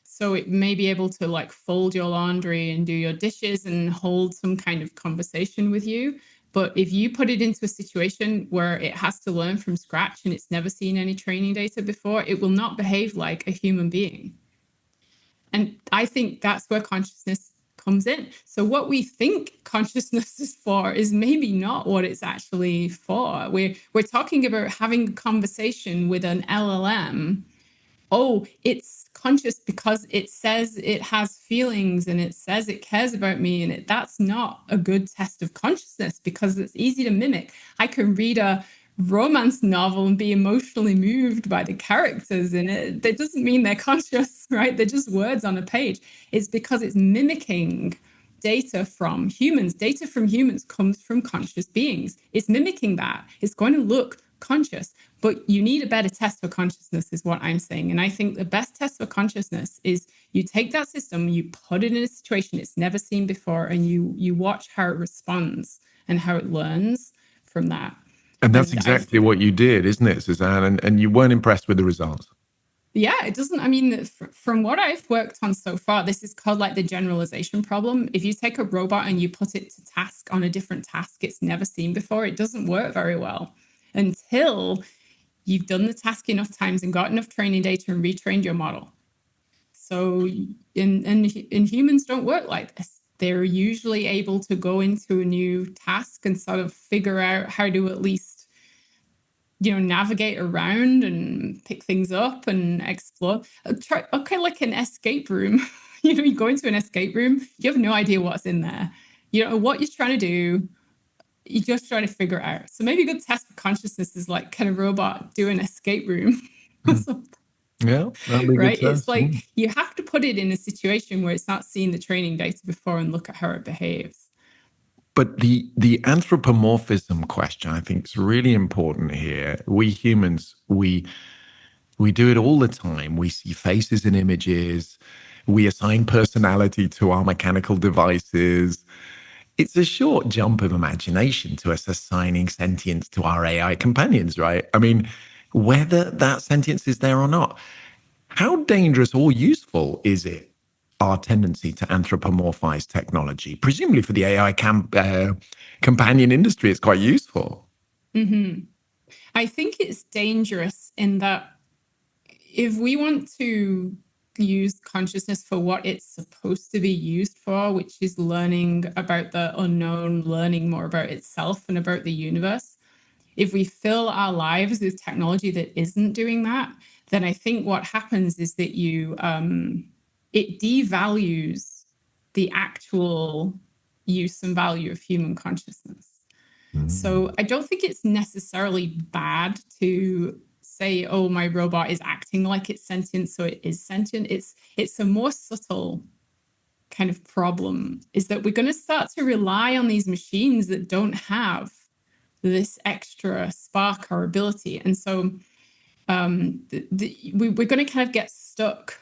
So it may be able to like fold your laundry and do your dishes and hold some kind of conversation with you. But if you put it into a situation where it has to learn from scratch and it's never seen any training data before, it will not behave like a human being. And I think that's where consciousness comes in. So what we think consciousness is for is maybe not what it's actually for. We're talking about having a conversation with an LLM. Oh, it's conscious because it says it has feelings and it says it cares about me. And that's not a good test of consciousness because it's easy to mimic. I can read a romance novel and be emotionally moved by the characters in it. That doesn't mean they're conscious, right? They're just words on a page. It's because it's mimicking data from humans. Data from humans comes from conscious beings. It's mimicking that. It's going to look conscious, but you need a better test for consciousness is what I'm saying. And I think the best test for consciousness is you take that system, you put it in a situation it's never seen before, and you watch how it responds and how it learns from that. And that's And exactly what you did, isn't it, Suzanne? And you weren't impressed with the results. yeah, it doesn't, I mean, from what I've worked on so far, this is called like the generalization problem. If you take a robot and you put it to task on a different task it's never seen before, it doesn't work very well until you've done the task enough times and got enough training data and retrained your model. So in humans don't work like this. They're usually able to go into a new task and sort of figure out how to at least, navigate around and pick things up and explore. Okay, like an escape room. You go into an escape room, you have no idea what's in there. You don't know what you're trying to do. You're just trying to figure it out. So maybe a good test for consciousness is like, can a robot do an escape room or something? Yeah, that'd be a good Right? It's test. like you have to put it in a situation where it's not seen the training data before and look at how it behaves. But the anthropomorphism question, I think, is really important here. We humans, we do it all the time. We see faces and images. We assign personality to our mechanical devices. It's a short jump of imagination to us assigning sentience to our AI companions, right? I mean, whether that sentience is there or not, how dangerous or useful is it, our tendency to anthropomorphize technology? Presumably for the AI companion industry, it's quite useful. Mm-hmm. I think it's dangerous in that if we want to use consciousness for what it's supposed to be used for, which is learning about the unknown, learning more about itself and about the universe, if we fill our lives with technology that isn't doing that, then I think what happens is that it devalues the actual use and value of human consciousness. So I don't think it's necessarily bad to say, oh, my robot is acting like it's sentient, so it is sentient. It's a more subtle kind of problem, is that we're going to start to rely on these machines that don't have this extra spark or ability. And so we're going to kind of get stuck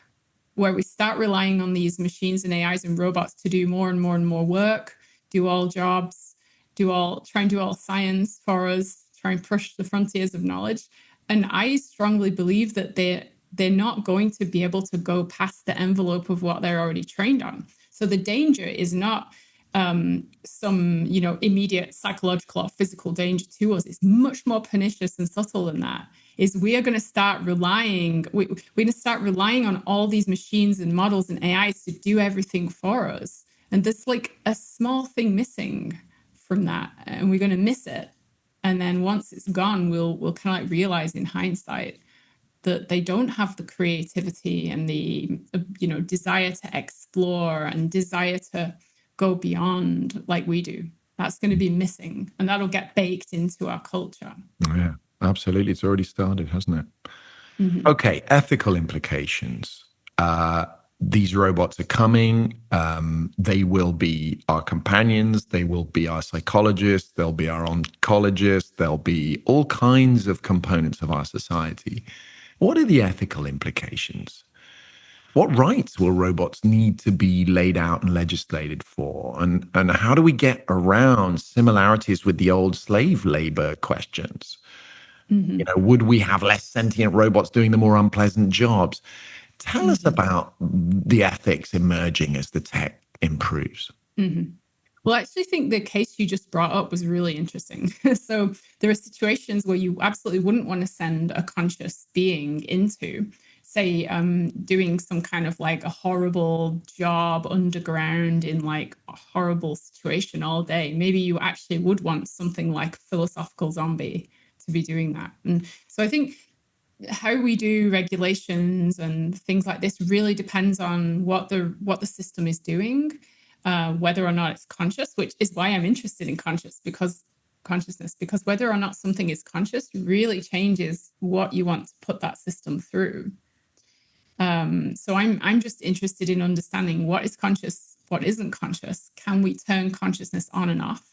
where we start relying on these machines and AIs and robots to do more and more and more work, do all jobs, try and do all science for us, try and push the frontiers of knowledge. And I strongly believe that they're not going to be able to go past the envelope of what they're already trained on. So the danger is not some, immediate psychological or physical danger to us. It's much more pernicious and subtle than that. Is we are going to start relying, we're going to start relying on all these machines and models and AIs to do everything for us. And there's like a small thing missing from that, and we're going to miss it. And then once it's gone, we'll kind of like realize in hindsight that they don't have the creativity and the desire to explore and desire to go beyond like we do. That's going to be missing, and that'll get baked into our culture. Yeah, absolutely. It's already started, hasn't it? Mm-hmm. Okay, ethical implications. These robots are coming. They will be our companions. They will be our psychologists. They'll be our oncologists. They'll be all kinds of components of our society. What are the ethical implications? What rights will robots need to be laid out and legislated for? And how do we get around similarities with the old slave labor questions? Mm-hmm. Would we have less sentient robots doing the more unpleasant jobs? Tell mm-hmm. us about the ethics emerging as the tech improves. Mm-hmm. Well, I actually think the case you just brought up was really interesting. So there are situations where you absolutely wouldn't want to send a conscious being into, say, doing some kind of like a horrible job underground in like a horrible situation all day. Maybe you actually would want something like a philosophical zombie to be doing that. And so I think how we do regulations and things like this really depends on what the system is doing, whether or not it's conscious, which is why I'm interested in consciousness, because whether or not something is conscious really changes what you want to put that system through. So I'm just interested in understanding what is conscious, what isn't conscious. Can we turn consciousness on and off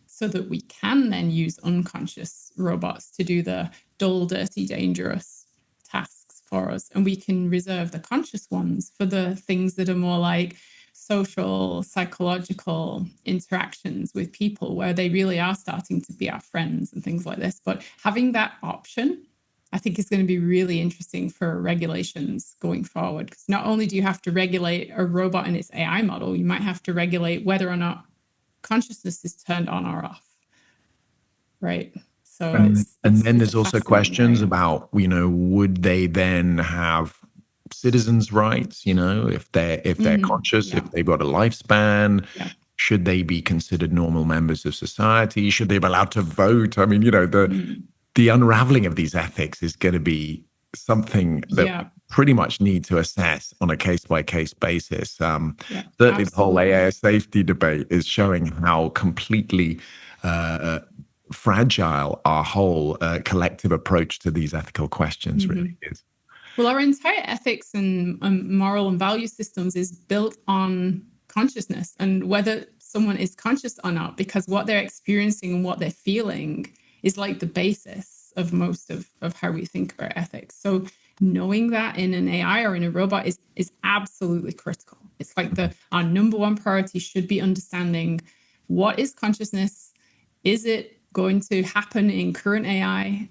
so that we can then use unconscious robots to do the dull, dirty, dangerous tasks for us? And we can reserve the conscious ones for the things that are more like social, psychological interactions with people, where they really are starting to be our friends and things like this. But having that option, I think, is going to be really interesting for regulations going forward. Because not only do you have to regulate a robot and its AI model, you might have to regulate whether or not consciousness is turned on or off. Right. So and then there's also questions about, would they then have citizens' rights, if they're mm-hmm. conscious, if they've got a lifespan, should they be considered normal members of society? Should they be allowed to vote? I mean, the unraveling of these ethics is going to be something that we pretty much need to assess on a case-by-case basis. Certainly absolutely. The whole AI safety debate is showing how completely fragile our whole collective approach to these ethical questions mm-hmm. really is. Well, our entire ethics and moral and value systems is built on consciousness and whether someone is conscious or not, because what they're experiencing and what they're feeling is like the basis of most of how we think about ethics. So knowing that in an AI or in a robot is absolutely critical. It's like our number one priority should be understanding what is consciousness. Is it going to happen in current AI?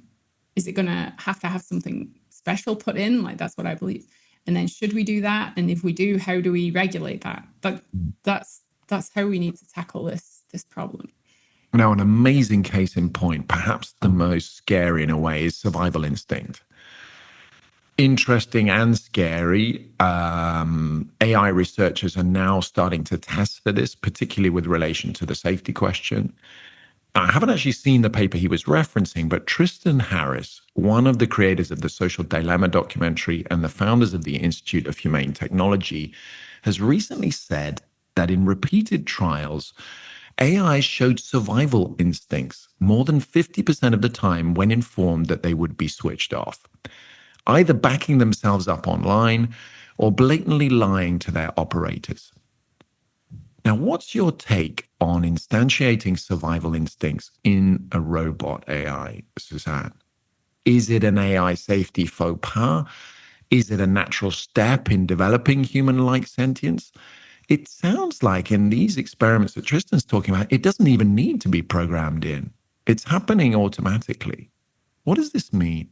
Is it going to have something special put in? Like, that's what I believe. And then should we do that? And if we do, how do we regulate that? That's how we need to tackle this problem. Now, an amazing case in point, perhaps the most scary in a way, is survival instinct. Interesting and scary. AI researchers are now starting to test for this, particularly with relation to the safety question. I haven't actually seen the paper he was referencing, but Tristan Harris, one of the creators of the Social Dilemma documentary and the founders of the Institute of Humane Technology, has recently said that in repeated trials, AI showed survival instincts more than 50% of the time when informed that they would be switched off, either backing themselves up online or blatantly lying to their operators. Now, what's your take on instantiating survival instincts in a robot AI, Suzanne? Is it an AI safety faux pas? Is it a natural step in developing human-like sentience? It sounds like in these experiments that Tristan's talking about, it doesn't even need to be programmed in. It's happening automatically. What does this mean?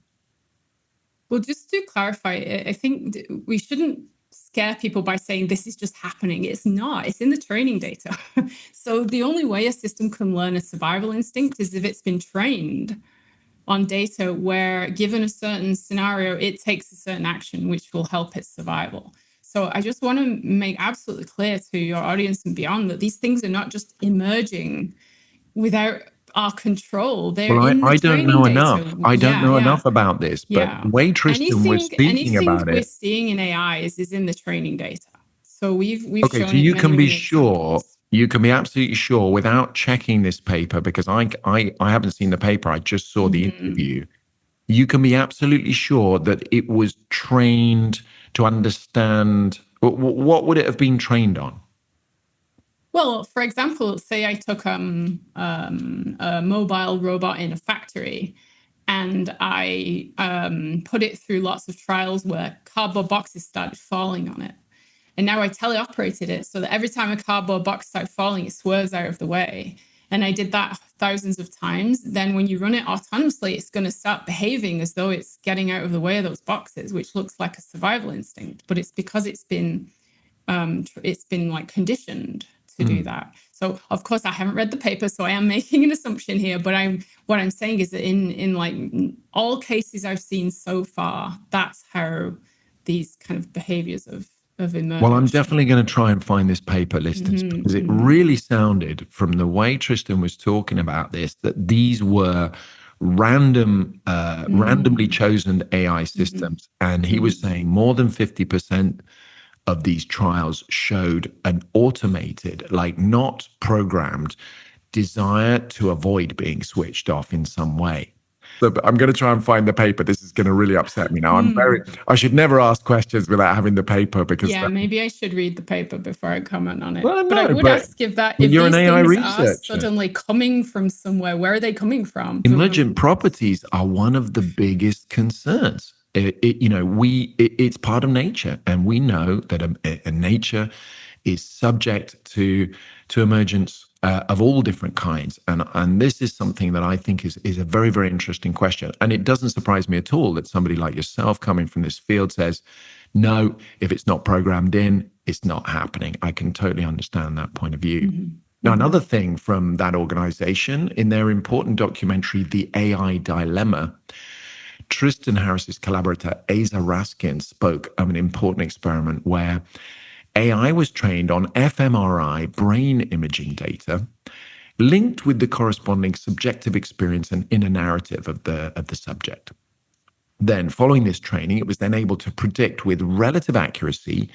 Well, just to clarify, I think we shouldn't scare people by saying this is just happening. It's not. It's in the training data. So the only way a system can learn a survival instinct is if it's been trained on data where, given a certain scenario, it takes a certain action which will help its survival. So I just want to make absolutely clear to your audience and beyond that these things are not just emerging without our control. They're Well, in the I don't training know data. enough. I don't Yeah, know yeah, enough about this, but yeah. the way Tristan was speaking Anything about we're it. seeing in AI is in the training data. So we've Okay, so shown it you many, can be many sure, examples. you can be absolutely sure without checking this paper, because I haven't seen the paper, I just saw the interview. You can be absolutely sure that it was trained to understand. What would it have been trained on? Well, for example, say I took a mobile robot in a factory and I put it through lots of trials where cardboard boxes started falling on it. And now I teleoperated it so that every time a cardboard box started falling, it swerves out of the way. And I did that thousands of times. Then when you run it autonomously, it's going to start behaving as though it's getting out of the way of those boxes, which looks like a survival instinct. But it's because it's been like conditioned to do that. So of course I haven't read the paper, so I am making an assumption here, but what I'm saying is that in like all cases I've seen so far, that's how these kind of behaviors have Well, I'm emerged. definitely going to try and find this paper listed, because it really sounded from the way Tristan was talking about this that these were randomly chosen AI systems. And he was saying more than 50% of these trials showed an automated, like not programmed, desire to avoid being switched off in some way. So but I'm going to try and find the paper. This is going to really upset me now. I should never ask questions without having the paper, because Yeah, maybe I should read the paper before I comment on it. well, But I no, would but ask if you're an these AI things are researcher. suddenly coming from somewhere, where are they coming from? Emergent properties are one of the biggest concerns. It's part of nature, and we know that a nature is subject to emergence of all different kinds, and this is something that I think is a very, very interesting question. And it doesn't surprise me at all that somebody like yourself, coming from this field, says, "No, if it's not programmed in, it's not happening." I can totally understand that point of view. Now, another thing from that organization, in their important documentary, The AI Dilemma, Tristan Harris's collaborator, Asa Raskin, spoke of an important experiment where AI was trained on fMRI brain imaging data linked with the corresponding subjective experience and inner narrative of the subject. Then, following this training, it was then able to predict with relative accuracy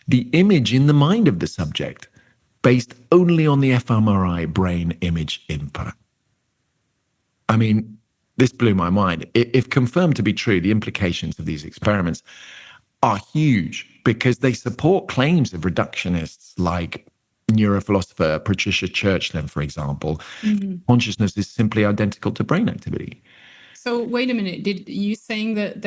the image in the mind of the subject based only on the fMRI brain image input. I mean, this blew my mind. If confirmed to be true, the implications of these experiments are huge, because they support claims of reductionists like neurophilosopher Patricia Churchland, for example. Consciousness is simply identical to brain activity. So wait a minute, did you saying that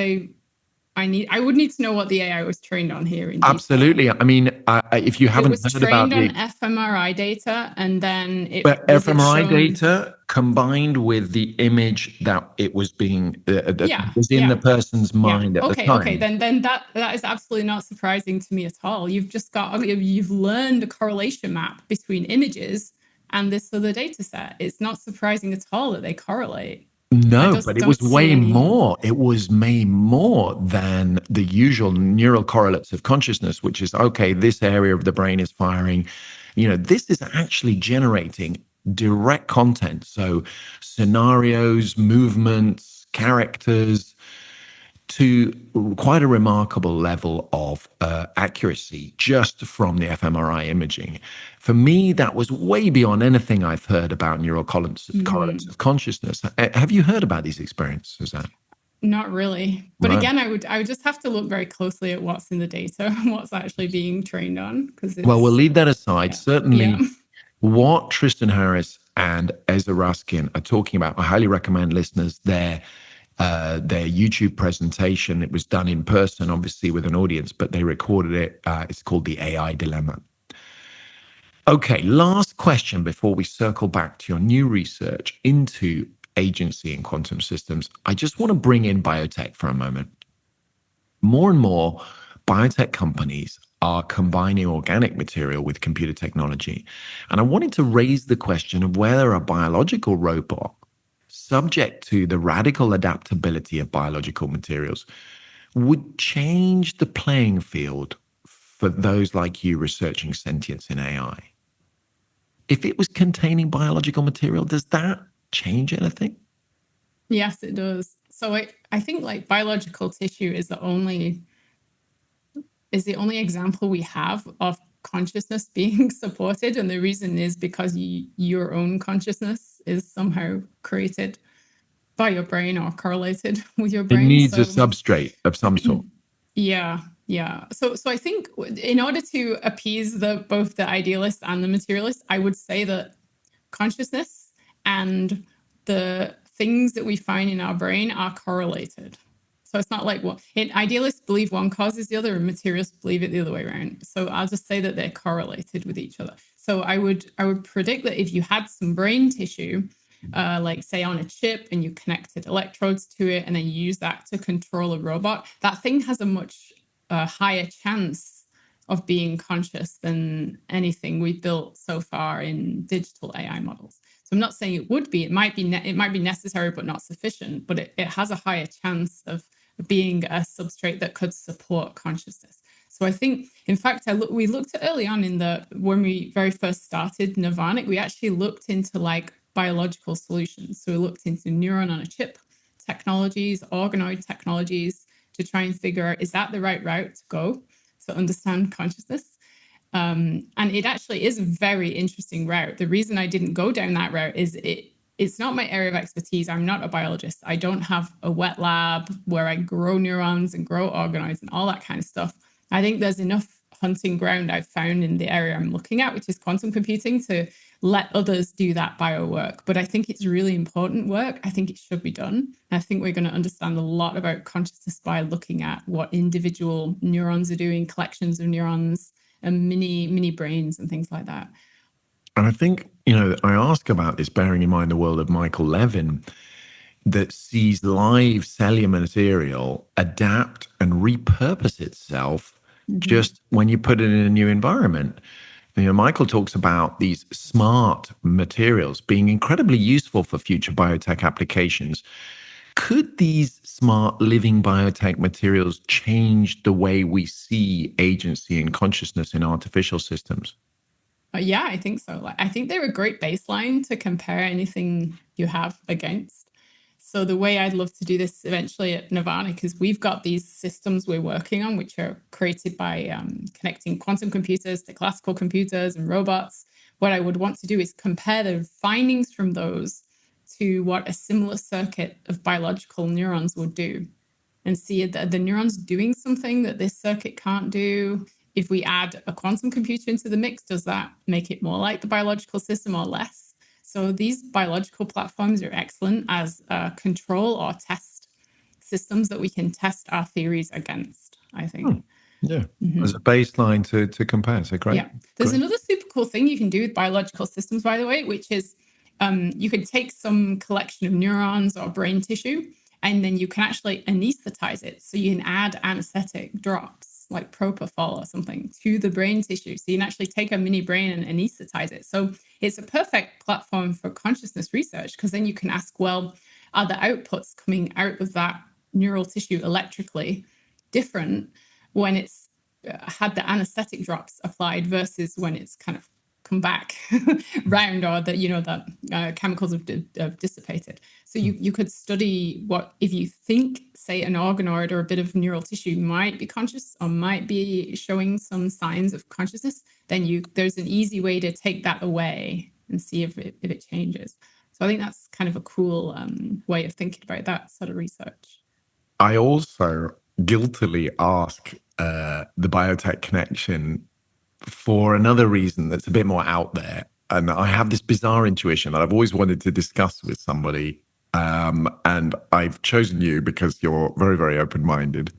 I would need to know what the AI was trained on here in detail. Absolutely. I mean, if you It haven't was heard about trained on the fMRI data, and then was it fMRI shown? data combined with the image that it was being that Yeah, was in the yeah, person's yeah. mind at the Okay. time. Then that is absolutely not surprising to me at all. You've learned a correlation map between images and this other data set. It's not surprising at all that they correlate. I No, just but it was don't see way any. more. It was way more than the usual neural correlates of consciousness, which is, okay, this area of the brain is firing. This is actually generating direct content. So scenarios, movements, characters, to quite a remarkable level of accuracy just from the fMRI imaging. For me, that was way beyond anything I've heard about neural correlates of consciousness. Have you heard about these experiences, Suzanne? Not really. But Right. again, I would just have to look very closely at what's in the data and what's actually being trained on, because Well, we'll it's leave that aside. yeah. Certainly, what Tristan Harris and Asa Raskin are talking about, I highly recommend listeners their their YouTube presentation. It was done in person, obviously, with an audience, but they recorded it. It's called The AI Dilemma. Okay, last question before we circle back to your new research into agency in quantum systems. I just want to bring in biotech for a moment. More and more biotech companies are combining organic material with computer technology. And I wanted to raise the question of whether a biological robot, subject to the radical adaptability of biological materials, would change the playing field for those like you researching sentience in AI. If it was containing biological material, does that change anything? Yes, it does. So I think like biological tissue is the only example we have of consciousness being supported. And the reason is because your own consciousness is somehow created by your brain or correlated with your It brain. needs a So substrate of some sort. yeah. So I think in order to appease both the idealist and the materialist, I would say that consciousness and the things that we find in our brain are correlated. So it's not like idealists believe one causes the other and materialists believe it the other way around. So I'll just say that they're correlated with each other. So I would predict that if you had some brain tissue, like say on a chip, and you connected electrodes to it and then you use that to control a robot, that thing has a much higher chance of being conscious than anything we've built so far in digital AI models. So I'm not saying it would be. It might be necessary, but not sufficient. But it has a higher chance of being a substrate that could support consciousness. So I think, in fact, we looked at early on when we very first started Nirvana, we actually looked into like biological solutions. So we looked into neuron on a chip technologies, organoid technologies, to try and figure out, is that the right route to go to understand consciousness? And it actually is a very interesting route. The reason I didn't go down that route is it's not my area of expertise. I'm not a biologist. I don't have a wet lab where I grow neurons and grow organoids and all that kind of stuff. I think there's enough hunting ground I've found in the area I'm looking at, which is quantum computing, to let others do that bio work. But I think it's really important work. I think it should be done. I think we're going to understand a lot about consciousness by looking at what individual neurons are doing, collections of neurons, and mini brains and things like that. And I think, I ask about this bearing in mind the world of Michael Levin, that sees live cellular material adapt and repurpose itself just when you put it in a new environment. Michael talks about these smart materials being incredibly useful for future biotech applications. Could these smart living biotech materials change the way we see agency and consciousness in artificial systems? Yeah, I think so. I think they're a great baseline to compare anything you have against. So the way I'd love to do this eventually at Nirvana is we've got these systems we're working on, which are created by connecting quantum computers to classical computers and robots. What I would want to do is compare the findings from those to what a similar circuit of biological neurons would do, and see that the neurons doing something that this circuit can't do. If we add a quantum computer into the mix, does that make it more like the biological system or less? So these biological platforms are excellent as control or test systems that we can test our theories against, I think. Yeah, as a baseline to compare. So great. Yeah. There's another super cool thing you can do with biological systems, by the way, which is you could take some collection of neurons or brain tissue, and then you can actually anesthetize it. So you can add anesthetic drops like propofol or something to the brain tissue. So you can actually take a mini brain and anesthetize it. So it's a perfect platform for consciousness research, because then you can ask, well, are the outputs coming out of that neural tissue electrically different when it's had the anesthetic drops applied versus when it's kind of come back round, or that that chemicals have dissipated. So you could study what, if you think, say, an organoid or a bit of neural tissue might be conscious or might be showing some signs of consciousness, then there's an easy way to take that away and see if it changes. So I think that's kind of a cool way of thinking about that sort of research. I also guiltily ask the biotech connection for another reason that's a bit more out there. And I have this bizarre intuition that I've always wanted to discuss with somebody. and I've chosen you because you're very, very open-minded.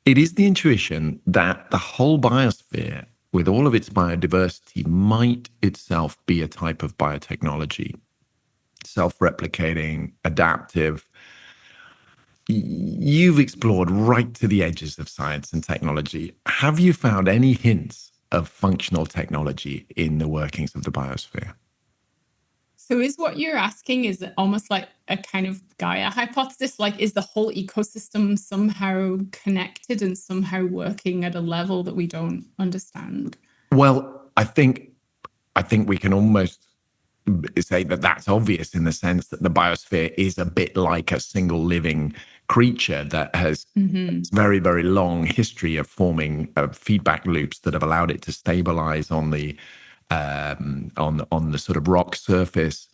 It is the intuition that the whole biosphere, with all of its biodiversity, might itself be a type of biotechnology, self-replicating, adaptive. You've explored right to the edges of science and technology. Have you found any hints of functional technology in the workings of the biosphere? So is what you're asking, is it almost like a kind of Gaia hypothesis? Like, is the whole ecosystem somehow connected and somehow working at a level that we don't understand? Well, I think we can almost say that that's obvious in the sense that the biosphere is a bit like a single living creature that has very, very long history of forming feedback loops that have allowed it to stabilize on the on the sort of rock surface.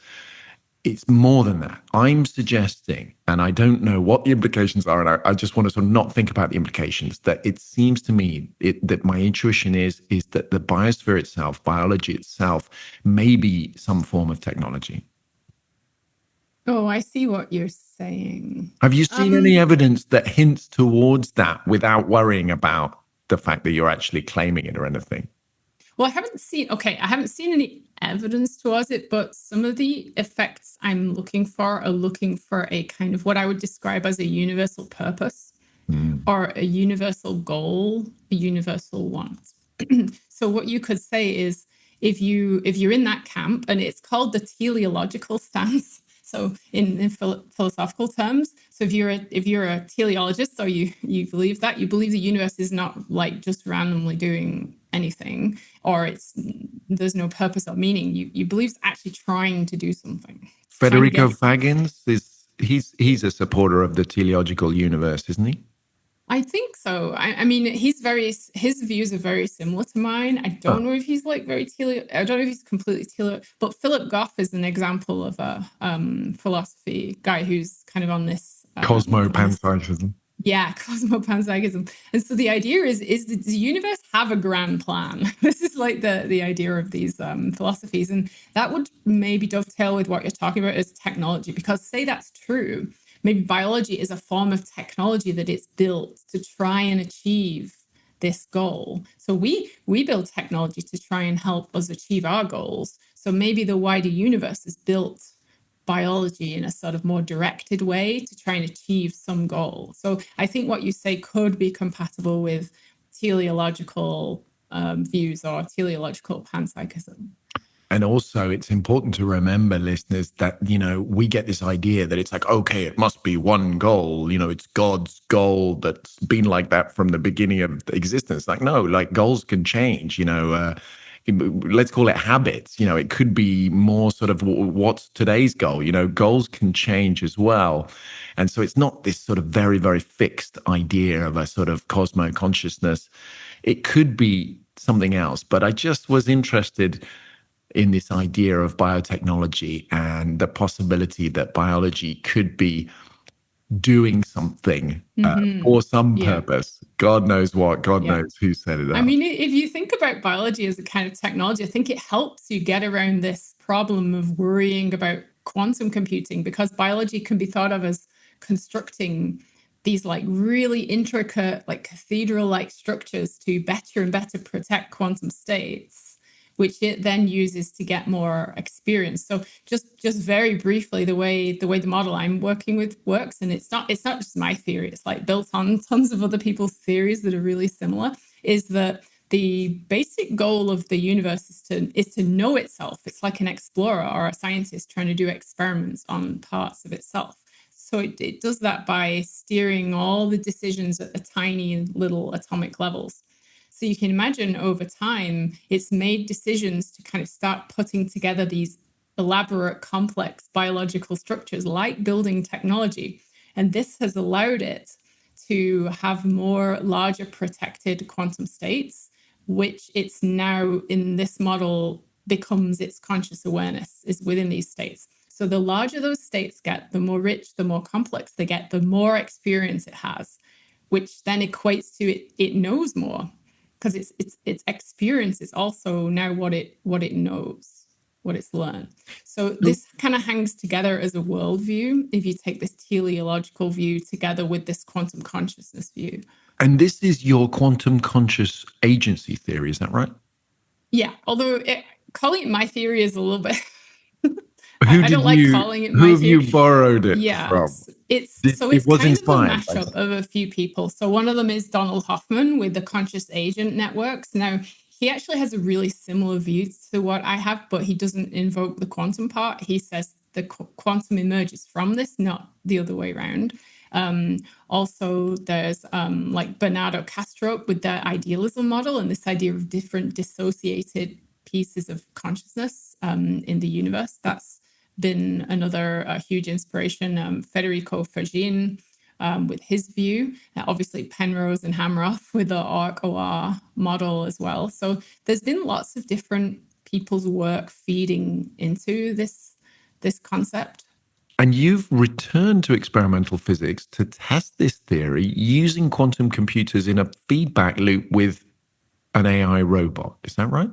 It's more than that. I'm suggesting, and I don't know what the implications are, and I just want to sort of not think about the implications, that it seems to me that my intuition is that the biosphere itself, biology itself, may be some form of technology. Oh, I see what you're saying. Have you seen any evidence that hints towards that without worrying about the fact that you're actually claiming it or anything? Well, I haven't seen any evidence towards it, but some of the effects I'm looking for are looking for a kind of what I would describe as a universal purpose or a universal goal, a universal want. So what you could say is, if you're in that camp, and it's called the teleological stance. So in philosophical terms, so if you're a teleologist, or you believe that, you believe the universe is not like just randomly doing anything, or there's no purpose or meaning. You believe it's actually trying to do something. It's trying to Federico get Baggins is he's a supporter of the teleological universe, isn't he? I think so. I mean, his views are very similar to mine. I don't know if he's like very I don't know if he's completely but Philip Goff is an example of a philosophy guy who's kind of on this Cosmo-panpsychism. yeah, cosmopanpsychism. And so the idea is does the universe have a grand plan? This is like the idea of these philosophies. And that would maybe dovetail with what you're talking about as technology, because say that's true, maybe biology is a form of technology that it's built to try and achieve this goal. So we build technology to try and help us achieve our goals. So maybe the wider universe is built biology in a sort of more directed way to try and achieve some goal. So I think what you say could be compatible with teleological views or teleological panpsychism. And also, it's important to remember, listeners, that, we get this idea that it's like, okay, it must be one goal. It's God's goal that's been like that from the beginning of existence. Like, no, like goals can change, let's call it habits. It could be more sort of what's today's goal. Goals can change as well. And so it's not this sort of very, very fixed idea of a sort of cosmo consciousness. It could be something else. But I just was interested in this idea of biotechnology and the possibility that biology could be doing something for some Yeah. purpose. God knows what, God Yeah. knows who set it I up. mean, if you think about biology as a kind of technology, I think it helps you get around this problem of worrying about quantum computing, because biology can be thought of as constructing these like really intricate, like cathedral-like structures to better and better protect quantum states, which it then uses to get more experience. So just very briefly, the model I'm working with works, and it's not just my theory, it's like built on tons of other people's theories that are really similar, is that the basic goal of the universe is to know itself. It's like an explorer or a scientist trying to do experiments on parts of itself. So it does that by steering all the decisions at the tiny little atomic levels. So you can imagine over time, it's made decisions to kind of start putting together these elaborate, complex biological structures like building technology. And this has allowed it to have more larger protected quantum states, which it's now in this model becomes its conscious awareness is within these states. So the larger those states get, the more rich, the more complex they get, the more experience it has, which then equates to it knows more, because its experience is also now what it knows. what it's learned. So this kind of hangs together as a worldview if you take this teleological view together with this quantum consciousness view. And this is your quantum conscious agency theory, is that right? Yeah, although calling it my theory is a little bit... Who I don't did like you, calling it who my have you theory. borrowed it Yeah, from? it's It was kind of a inspired by mashup of a few people. So one of them is Donald Hoffman with the conscious agent networks. Now, he actually has a really similar view to what I have, but he doesn't invoke the quantum part. He says the quantum emerges from this, not the other way around. Also, there's like Bernardo Castro with the idealism model and this idea of different dissociated pieces of consciousness in the universe. That's been another huge inspiration. Federico Fagin with his view, obviously Penrose and Hameroff with the OR model as well. So there's been lots of different people's work feeding into this concept. And you've returned to experimental physics to test this theory using quantum computers in a feedback loop with an AI robot. Is that right?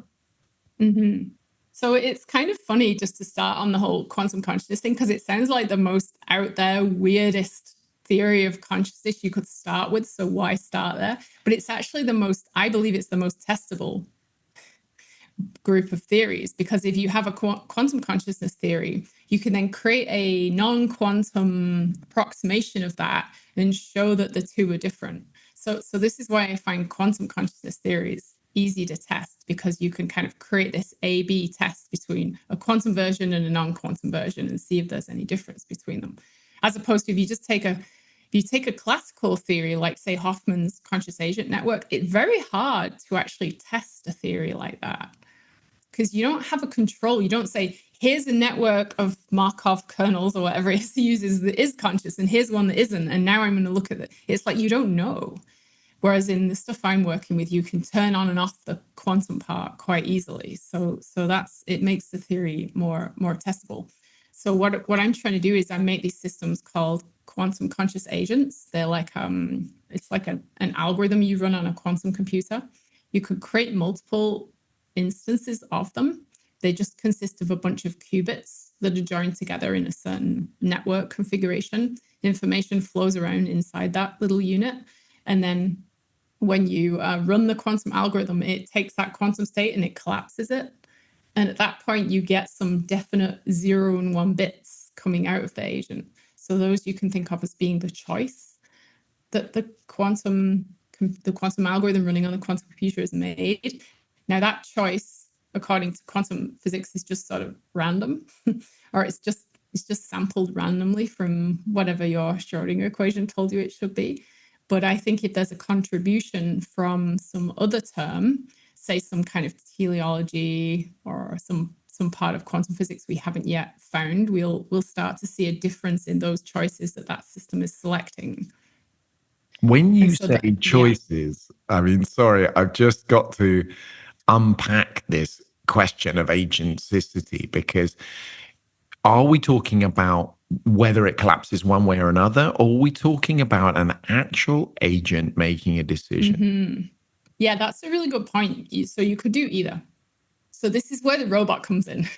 Mm-hmm. So it's kind of funny just to start on the whole quantum consciousness thing, because it sounds like the most out there, weirdest theory of consciousness you could start with. So why start there? But it's actually I believe it's the most testable group of theories, because if you have a quantum consciousness theory, you can then create a non-quantum approximation of that and show that the two are different. So this is why I find quantum consciousness theories easy to test, because you can kind of create this A/B test between a quantum version and a non-quantum version and see if there's any difference between them. As opposed to if you take a classical theory, like say Hoffman's conscious agent network, it's very hard to actually test a theory like that, because you don't have a control. You don't say, here's a network of Markov kernels or whatever it uses that is conscious, and here's one that isn't, and now I'm going to look at it. It's like you don't know. Whereas in the stuff I'm working with, you can turn on and off the quantum part quite easily. So it makes the theory more testable. So what I'm trying to do is I make these systems called quantum conscious agents. They're like it's like an algorithm you run on a quantum computer. You could create multiple instances of them. They just consist of a bunch of qubits that are joined together in a certain network configuration. Information flows around inside that little unit, and then when you run the quantum algorithm, it takes that quantum state and it collapses it. And at that point, you get some definite 0 and 1 bits coming out of the agent. So those you can think of as being the choice that the quantum algorithm running on the quantum computer is made. Now, that choice, according to quantum physics, is just sort of random, or it's just sampled randomly from whatever your Schrodinger equation told you it should be. But I think if there's a contribution from some other term, say some kind of teleology or some part of quantum physics we haven't yet found, we'll start to see a difference in those choices that system is selecting. When you So say choices, I mean, sorry, I've just got to unpack this question of agenticity, because are we talking about whether it collapses one way or another, or are we talking about an actual agent making a decision? Mm-hmm. Yeah, that's a really good point. So you could do either. So this is where the robot comes in,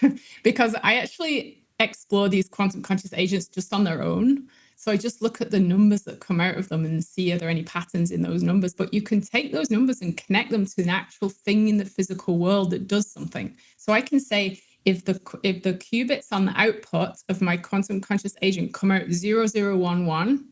because I actually explore these quantum conscious agents just on their own. So I just look at the numbers that come out of them and see, are there any patterns in those numbers? But you can take those numbers and connect them to an actual thing in the physical world that does something. So I can say, if the qubits on the output of my quantum conscious agent come out 0011,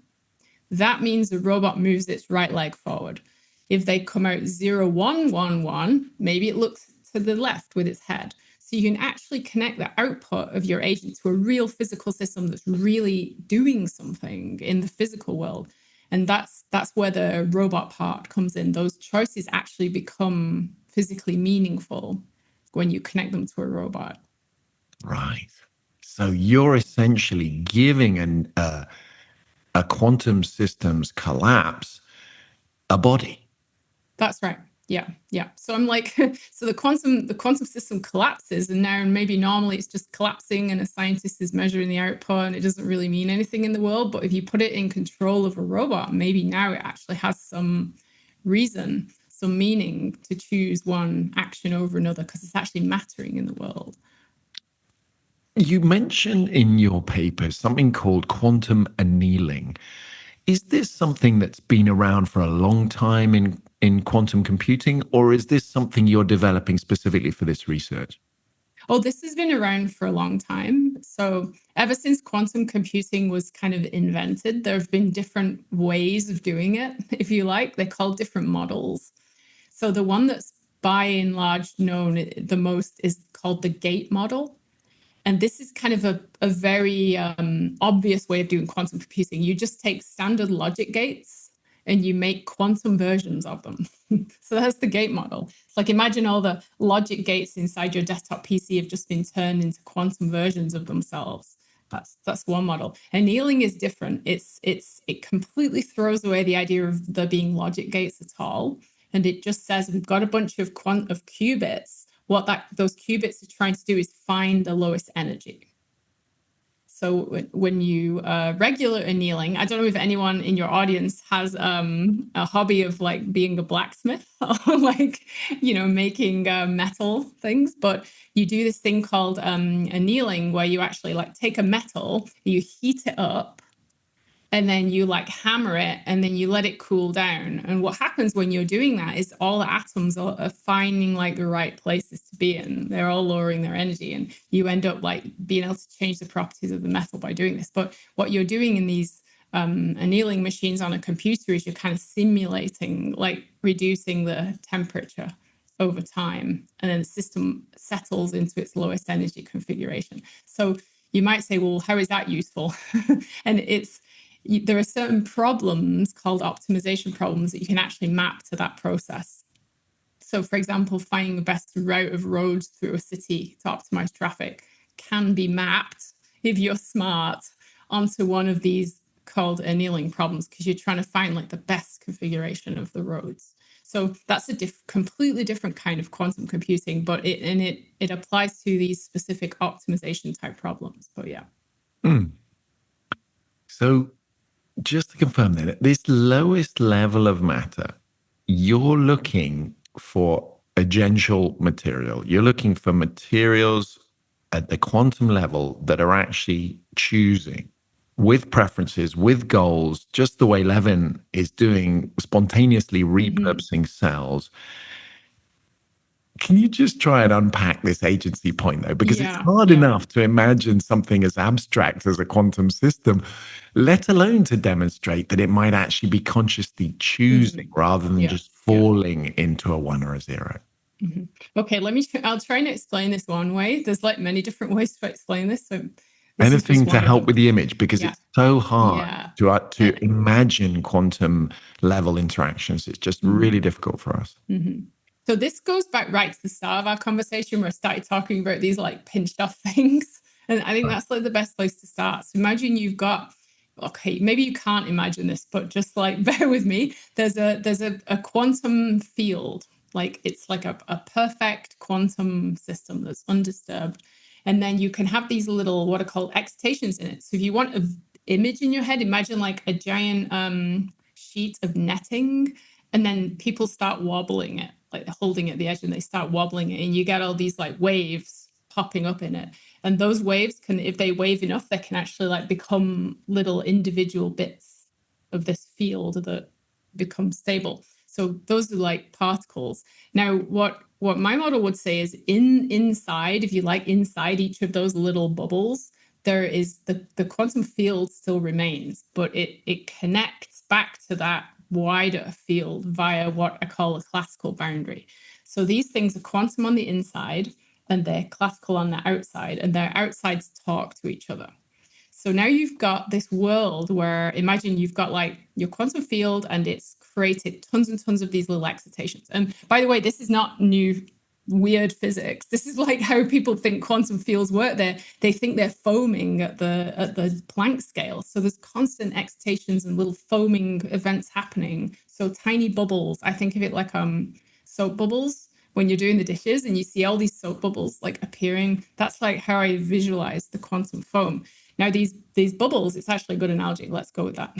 that means the robot moves its right leg forward. If they come out 0111, maybe it looks to the left with its head. So you can actually connect the output of your agent to a real physical system that's really doing something in the physical world. And that's where the robot part comes in. Those choices actually become physically meaningful when you connect them to a robot. Right. So you're essentially giving a quantum system's collapse a body. That's right. Yeah. So I'm like, so the quantum system collapses, and now maybe normally it's just collapsing and a scientist is measuring the output and it doesn't really mean anything in the world. But if you put it in control of a robot, maybe now it actually has some reason, some meaning to choose one action over another, because it's actually mattering in the world. You mention in your paper something called quantum annealing. Is this something that's been around for a long time in quantum computing, or is this something you're developing specifically for this research? Oh, this has been around for a long time. So, ever since quantum computing was kind of invented, there have been different ways of doing it, if you like. They're called different models. So, the one that's by and large known the most is called the gate model. And this is kind of a very obvious way of doing quantum computing. You just take standard logic gates and you make quantum versions of them. So that's the gate model. It's like imagine all the logic gates inside your desktop PC have just been turned into quantum versions of themselves. That's one model. Annealing is different. It completely throws away the idea of there being logic gates at all, and it just says we've got a bunch of qubits. What those qubits are trying to do is find the lowest energy. So when you regular annealing, I don't know if anyone in your audience has a hobby of like being a blacksmith or like, making metal things, but you do this thing called annealing where you actually like take a metal, you heat it up, and then you like hammer it and then you let it cool down. And what happens when you're doing that is all the atoms are finding like the right places to be in. They're all lowering their energy, and you end up like being able to change the properties of the metal by doing this. But what you're doing in these annealing machines on a computer is you're kind of simulating like reducing the temperature over time, and then the system settles into its lowest energy configuration. So you might say, well, how is that useful? And there are certain problems called optimization problems that you can actually map to that process. So, for example, finding the best route of roads through a city to optimize traffic can be mapped, if you're smart, onto one of these called annealing problems, because you're trying to find like the best configuration of the roads. So that's a completely different kind of quantum computing, but it applies to these specific optimization type problems. But yeah. So, just to confirm then, at this lowest level of matter, you're looking for agential material. You're looking for materials at the quantum level that are actually choosing with preferences, with goals, just the way Levin is doing, spontaneously repurposing cells. Can you just try and unpack this agency point, though? Because it's hard enough to imagine something as abstract as a quantum system, let alone to demonstrate that it might actually be consciously choosing rather than just falling into a one or a zero. Okay, I'll try and explain this one way. There's like many different ways to explain this. So anything to help with the image, because it's so hard to imagine quantum level interactions. It's just really difficult for us. So this goes back right to the start of our conversation where I started talking about these like pinched off things. And I think that's like the best place to start. So imagine you've got, okay, maybe you can't imagine this, but just like bear with me. There's a quantum field. Like it's like a perfect quantum system that's undisturbed. And then you can have these little, what are called excitations in it. So if you want an image in your head, imagine like a giant sheet of netting, and then people start wobbling it, like they're holding it at the edge and they start wobbling it, and you get all these like waves popping up in it. And those waves can, if they wave enough, they can actually like become little individual bits of this field that become stable. So those are like particles. Now, what my model would say is inside, if you like, inside each of those little bubbles, there is the quantum field still remains, but it connects back to that wider field via what I call a classical boundary. So these things are quantum on the inside and they're classical on the outside, and their outsides talk to each other. So now you've got this world where imagine you've got like your quantum field and it's created tons and tons of these little excitations. And by the way, this is not new weird physics. This is like how people think quantum fields work. They think they're foaming at the Planck scale. So there's constant excitations and little foaming events happening. So tiny bubbles. I think of it like soap bubbles when you're doing the dishes and you see all these soap bubbles like appearing. That's like how I visualize the quantum foam. Now these bubbles, it's actually a good analogy. Let's go with that.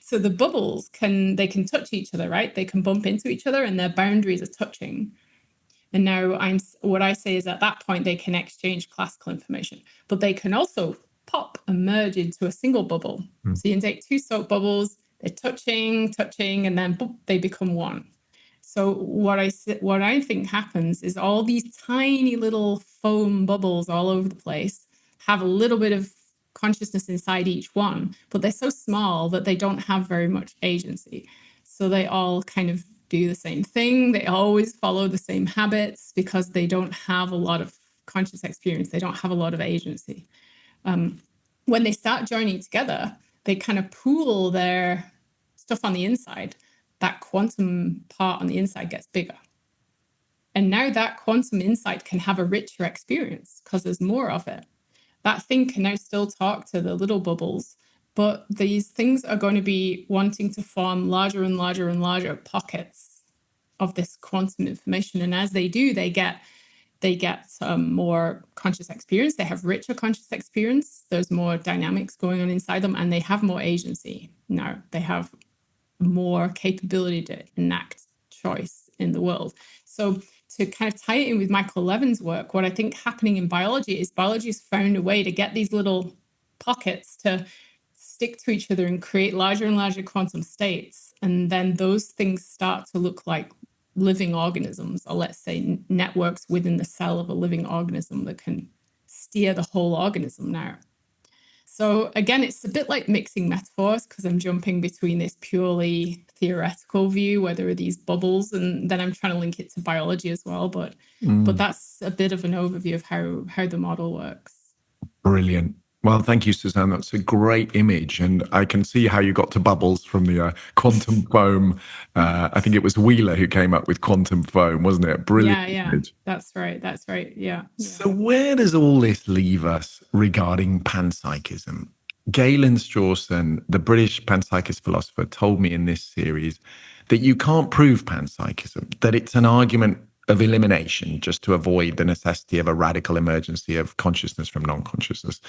So the bubbles can touch each other, right? They can bump into each other and their boundaries are touching. And now what I say is at that point, they can exchange classical information, but they can also pop and merge into a single bubble. So you can take two soap bubbles, they're touching, and then boop, they become one. So what I think happens is all these tiny little foam bubbles all over the place have a little bit of consciousness inside each one, but they're so small that they don't have very much agency. So they all kind of do the same thing. They always follow the same habits because they don't have a lot of conscious experience. They don't have a lot of agency. When they start joining together, they kind of pool their stuff on the inside. That quantum part on the inside gets bigger. And now that quantum insight can have a richer experience because there's more of it. That thing can now still talk to the little bubbles, but these things are going to be wanting to form larger and larger and larger pockets of this quantum information. And as they do, they get more conscious experience. They have richer conscious experience. There's more dynamics going on inside them, and they have more agency. Now they have more capability to enact choice in the world. So to kind of tie it in with Michael Levin's work, what I think happening in biology is biology has found a way to get these little pockets to stick to each other and create larger and larger quantum states. And then those things start to look like living organisms, or let's say networks within the cell of a living organism that can steer the whole organism now. So again, it's a bit like mixing metaphors because I'm jumping between this purely theoretical view where there are these bubbles, and then I'm trying to link it to biology as well. But that's a bit of an overview of how the model works. Brilliant. Well, thank you, Suzanne. That's a great image. And I can see how you got to bubbles from the quantum foam. I think it was Wheeler who came up with quantum foam, wasn't it? Brilliant image. That's right. Yeah. So where does all this leave us regarding panpsychism? Galen Strawson, the British panpsychist philosopher, told me in this series that you can't prove panpsychism, that it's an argument of elimination just to avoid the necessity of a radical emergency of consciousness from non-consciousness.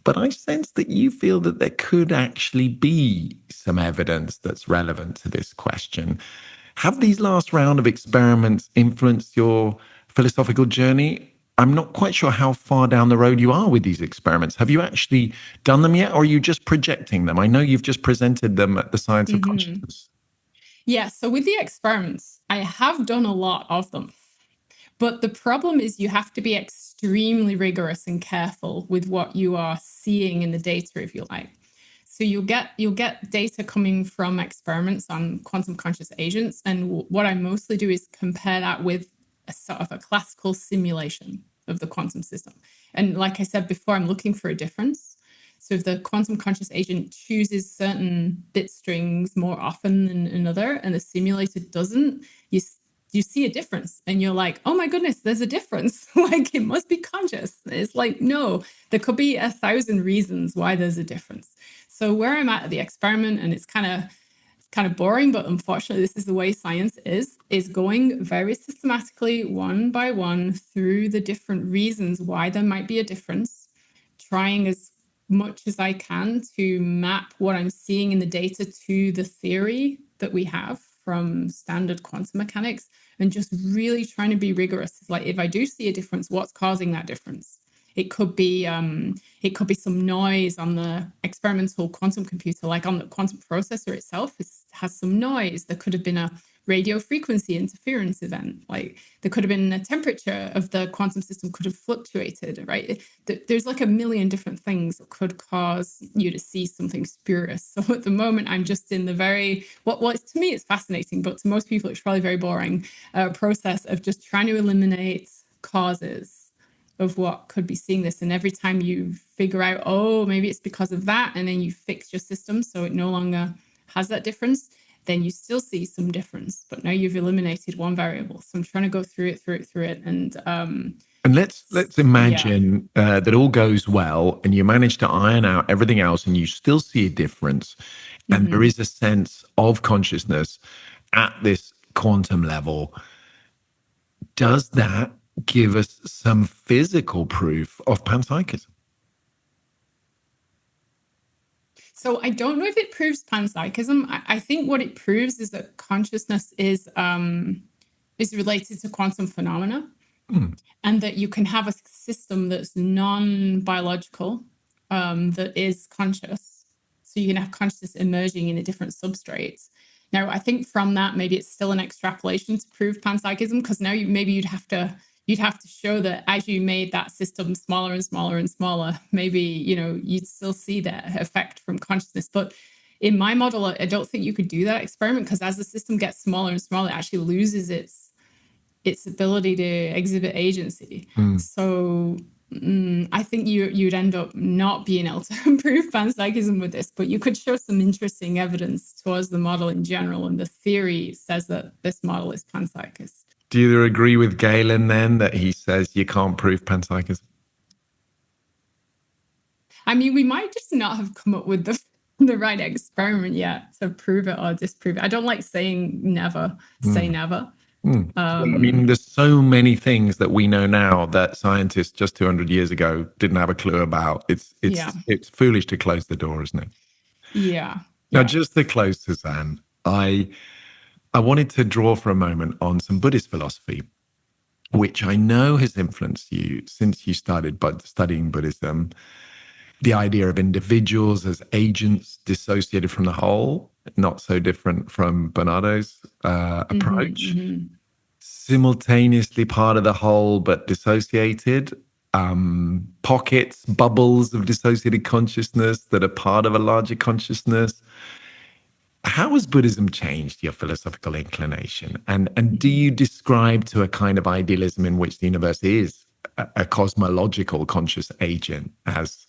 But I sense that you feel that there could actually be some evidence that's relevant to this question. Have these last round of experiments influenced your philosophical journey? I'm not quite sure how far down the road you are with these experiments. Have you actually done them yet, or are you just projecting them? I know you've just presented them at the Science of Consciousness. Yeah, so with the experiments, I have done a lot of them. But the problem is you have to be extremely rigorous and careful with what you are seeing in the data, if you like. So you'll get data coming from experiments on quantum conscious agents. And what I mostly do is compare that with a sort of a classical simulation of the quantum system. And like I said before, I'm looking for a difference. So if the quantum conscious agent chooses certain bit strings more often than another, and the simulator doesn't, you see a difference and you're like, oh my goodness, there's a difference. Like it must be conscious. It's like, no, there could be 1,000 reasons why there's a difference. So where I'm at the experiment, and it's kind of boring, but unfortunately this is the way science is going very systematically, one by one, through the different reasons why there might be a difference, trying as much as I can to map what I'm seeing in the data to the theory that we have from standard quantum mechanics, and just really trying to be rigorous. It's like, if I do see a difference, what's causing that difference? It could be some noise on the experimental quantum computer, like on the quantum processor itself. It has some noise. There could have been a radio frequency interference event. Like there could have been a temperature of the quantum system could have fluctuated, right? There's like a million different things that could cause you to see something spurious. So at the moment, I'm just in the very, to me, it's fascinating, but to most people, it's probably very boring process of just trying to eliminate causes of what could be seeing this. And every time you figure out, oh, maybe it's because of that, and then you fix your system so it no longer has that difference, then you still see some difference, but now you've eliminated one variable. So I'm trying to go through it. And let's imagine that all goes well and you manage to iron out everything else and you still see a difference. And there is a sense of consciousness at this quantum level. Does that give us some physical proof of panpsychism? So I don't know if it proves panpsychism. I think what it proves is that consciousness is is related to quantum phenomena, Mm. and that you can have a system that's non-biological, that is conscious. So you can have consciousness emerging in a different substrate. Now, I think from that, maybe it's still an extrapolation to prove panpsychism, because now maybe you'd have to show that as you made that system smaller and smaller and smaller, maybe, you'd still see that effect from consciousness. But in my model, I don't think you could do that experiment, because as the system gets smaller and smaller, it actually loses its ability to exhibit agency. So I think you'd end up not being able to improve panpsychism with this, but you could show some interesting evidence towards the model in general, and the theory says that this model is panpsychist. Do you agree with Galen then that he says you can't prove panpsychism? I mean, we might just not have come up with the right experiment yet to prove it or disprove it. I don't like saying never. Say never. I mean, there's so many things that we know now that scientists just 200 years ago didn't have a clue about. It's foolish to close the door, isn't it? Yeah. Now, just to close, Suzanne, I wanted to draw for a moment on some Buddhist philosophy, which I know has influenced you since you started studying Buddhism. The idea of individuals as agents dissociated from the whole, not so different from Bernardo's approach. Simultaneously part of the whole, but dissociated. Pockets, bubbles of dissociated consciousness that are part of a larger consciousness. How has Buddhism changed your philosophical inclination? And do you describe to a kind of idealism in which the universe is a cosmological conscious agent as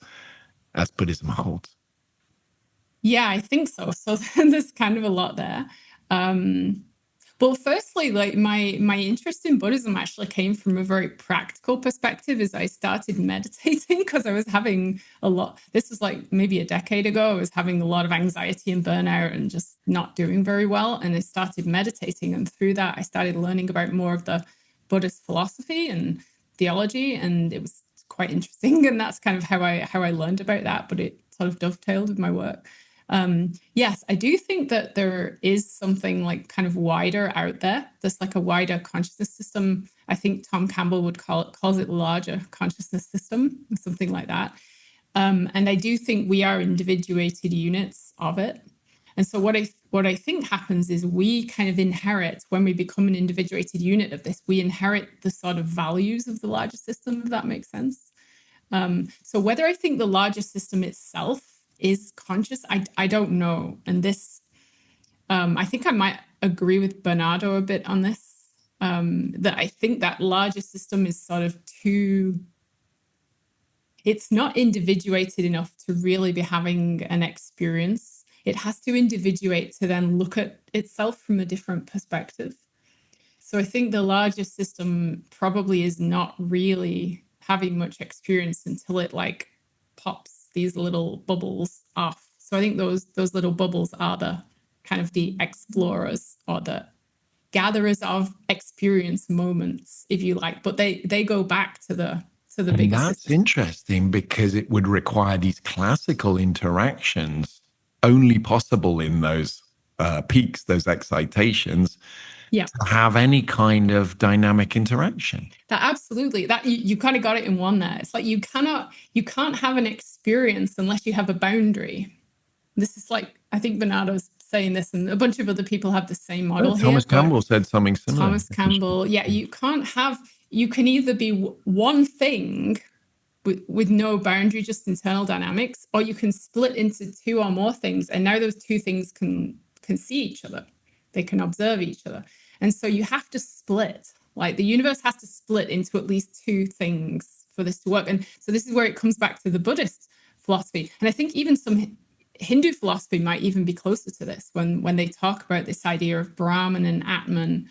Buddhism holds? Yeah, I think so. So there's kind of a lot there. Well, firstly, like my interest in Buddhism actually came from a very practical perspective as I started meditating, because I was having a lot. This was like maybe a decade ago. I was having a lot of anxiety and burnout and just not doing very well. And I started meditating. And through that, I started learning about more of the Buddhist philosophy and theology. And it was quite interesting. And that's kind of how I learned about that. But it sort of dovetailed with my work. Yes, I do think that there is something like kind of wider out there. There's like a wider consciousness system. I think Tom Campbell would calls it larger consciousness system, something like that. And I do think we are individuated units of it. And so what I think happens is we kind of inherit, when we become an individuated unit of this, we inherit the sort of values of the larger system, if that makes sense. So whether I think the larger system itself is conscious, I don't know. And this, I think I might agree with Bernardo a bit on this, that I think that larger system is sort of it's not individuated enough to really be having an experience. It has to individuate to then look at itself from a different perspective. So I think the larger system probably is not really having much experience until it like pops these little bubbles off. So I think those little bubbles are the kind of the explorers or the gatherers of experience moments, if you like, but they go back to the bigger That's system. interesting, because it would require these classical interactions only possible in those peaks, those excitations, Yeah, to have any kind of dynamic interaction. that absolutely, that you kind of got it in one there. It's like you can't have an experience unless you have a boundary. This is like, I think Bernardo's saying this, and a bunch of other people have the same model here. Thomas Campbell said something similar. Thomas Campbell, yeah, you can either be one thing with no boundary, just internal dynamics, or you can split into two or more things, and now those two things can see each other. They can observe each other. And so you have to split. Like the universe has to split into at least two things for this to work. And so this is where it comes back to the Buddhist philosophy. And I think even some Hindu philosophy might even be closer to this when they talk about this idea of Brahman and Atman,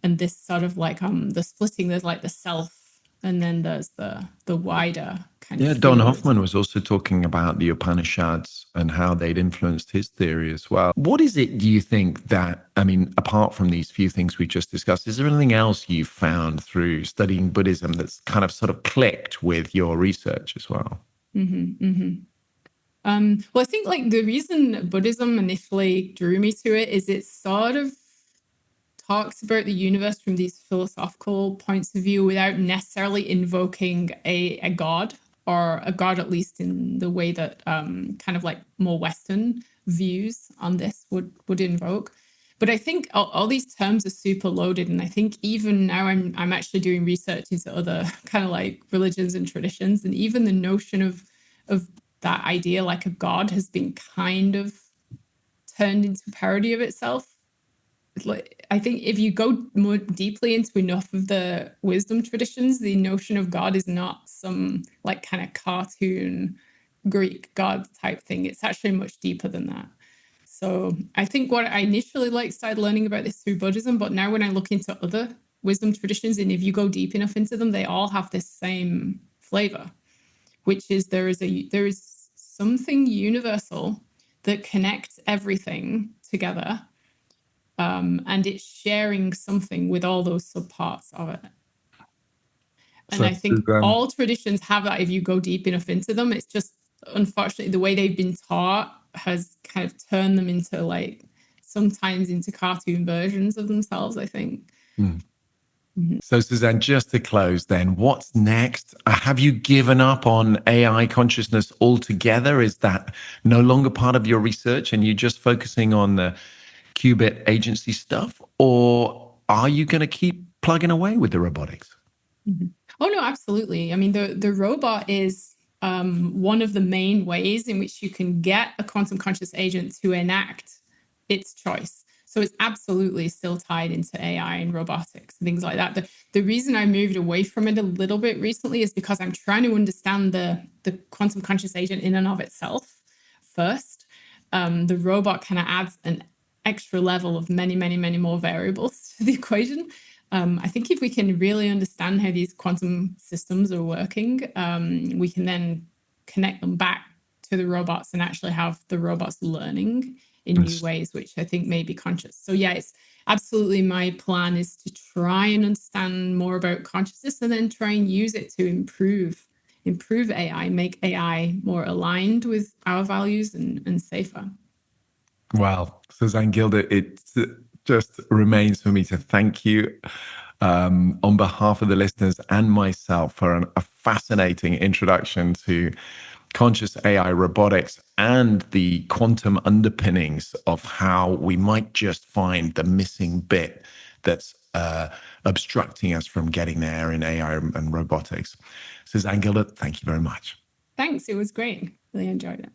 and this sort of like the splitting. There's like the self, and then there's the wider kind of. Yeah, Don Hoffman was also talking about the Upanishads and how they'd influenced his theory as well. What is it, do you think, that, I mean, apart from these few things we just discussed, is there anything else you've found through studying Buddhism that's kind of sort of clicked with your research as well? Well, I think like the reason Buddhism initially drew me to it is it's sort of talks about the universe from these philosophical points of view without necessarily invoking a god, or a god, at least in the way that kind of like more Western views on this would invoke. But I think all these terms are super loaded, and I think even now I'm actually doing research into other kind of like religions and traditions, and even the notion of that idea like a god has been kind of turned into a parody of itself. Like, I think if you go more deeply into enough of the wisdom traditions, the notion of God is not some like kind of cartoon Greek god type thing. It's actually much deeper than that. So I think what I initially like started learning about this through Buddhism, but now when I look into other wisdom traditions, and if you go deep enough into them, they all have this same flavor, which is there is something universal that connects everything together, and it's sharing something with all those subparts of it. And So, I think Suzanne, all traditions have that if you go deep enough into them. It's just, unfortunately, the way they've been taught has kind of turned them into like sometimes into cartoon versions of themselves, I think. So, Suzanne, just to close then, what's next? Have you given up on AI consciousness altogether? Is that no longer part of your research and you're just focusing on the qubit agency stuff? Or are you going to keep plugging away with the robotics? Oh, no, absolutely. I mean, the robot is one of the main ways in which you can get a quantum conscious agent to enact its choice. So it's absolutely still tied into AI and robotics and things like that. The reason I moved away from it a little bit recently is because I'm trying to understand the quantum conscious agent in and of itself first. The robot kind of adds an extra level of many, many, many more variables to the equation. I think if we can really understand how these quantum systems are working, we can then connect them back to the robots and actually have the robots learning in new ways, which I think may be conscious. So yeah, it's absolutely my plan is to try and understand more about consciousness and then try and use it to improve AI, make AI more aligned with our values and safer. Well, Suzanne Gildert, it just remains for me to thank you on behalf of the listeners and myself for a fascinating introduction to conscious AI robotics and the quantum underpinnings of how we might just find the missing bit that's obstructing us from getting there in AI and robotics. Suzanne Gildert, thank you very much. Thanks. It was great. Really enjoyed it.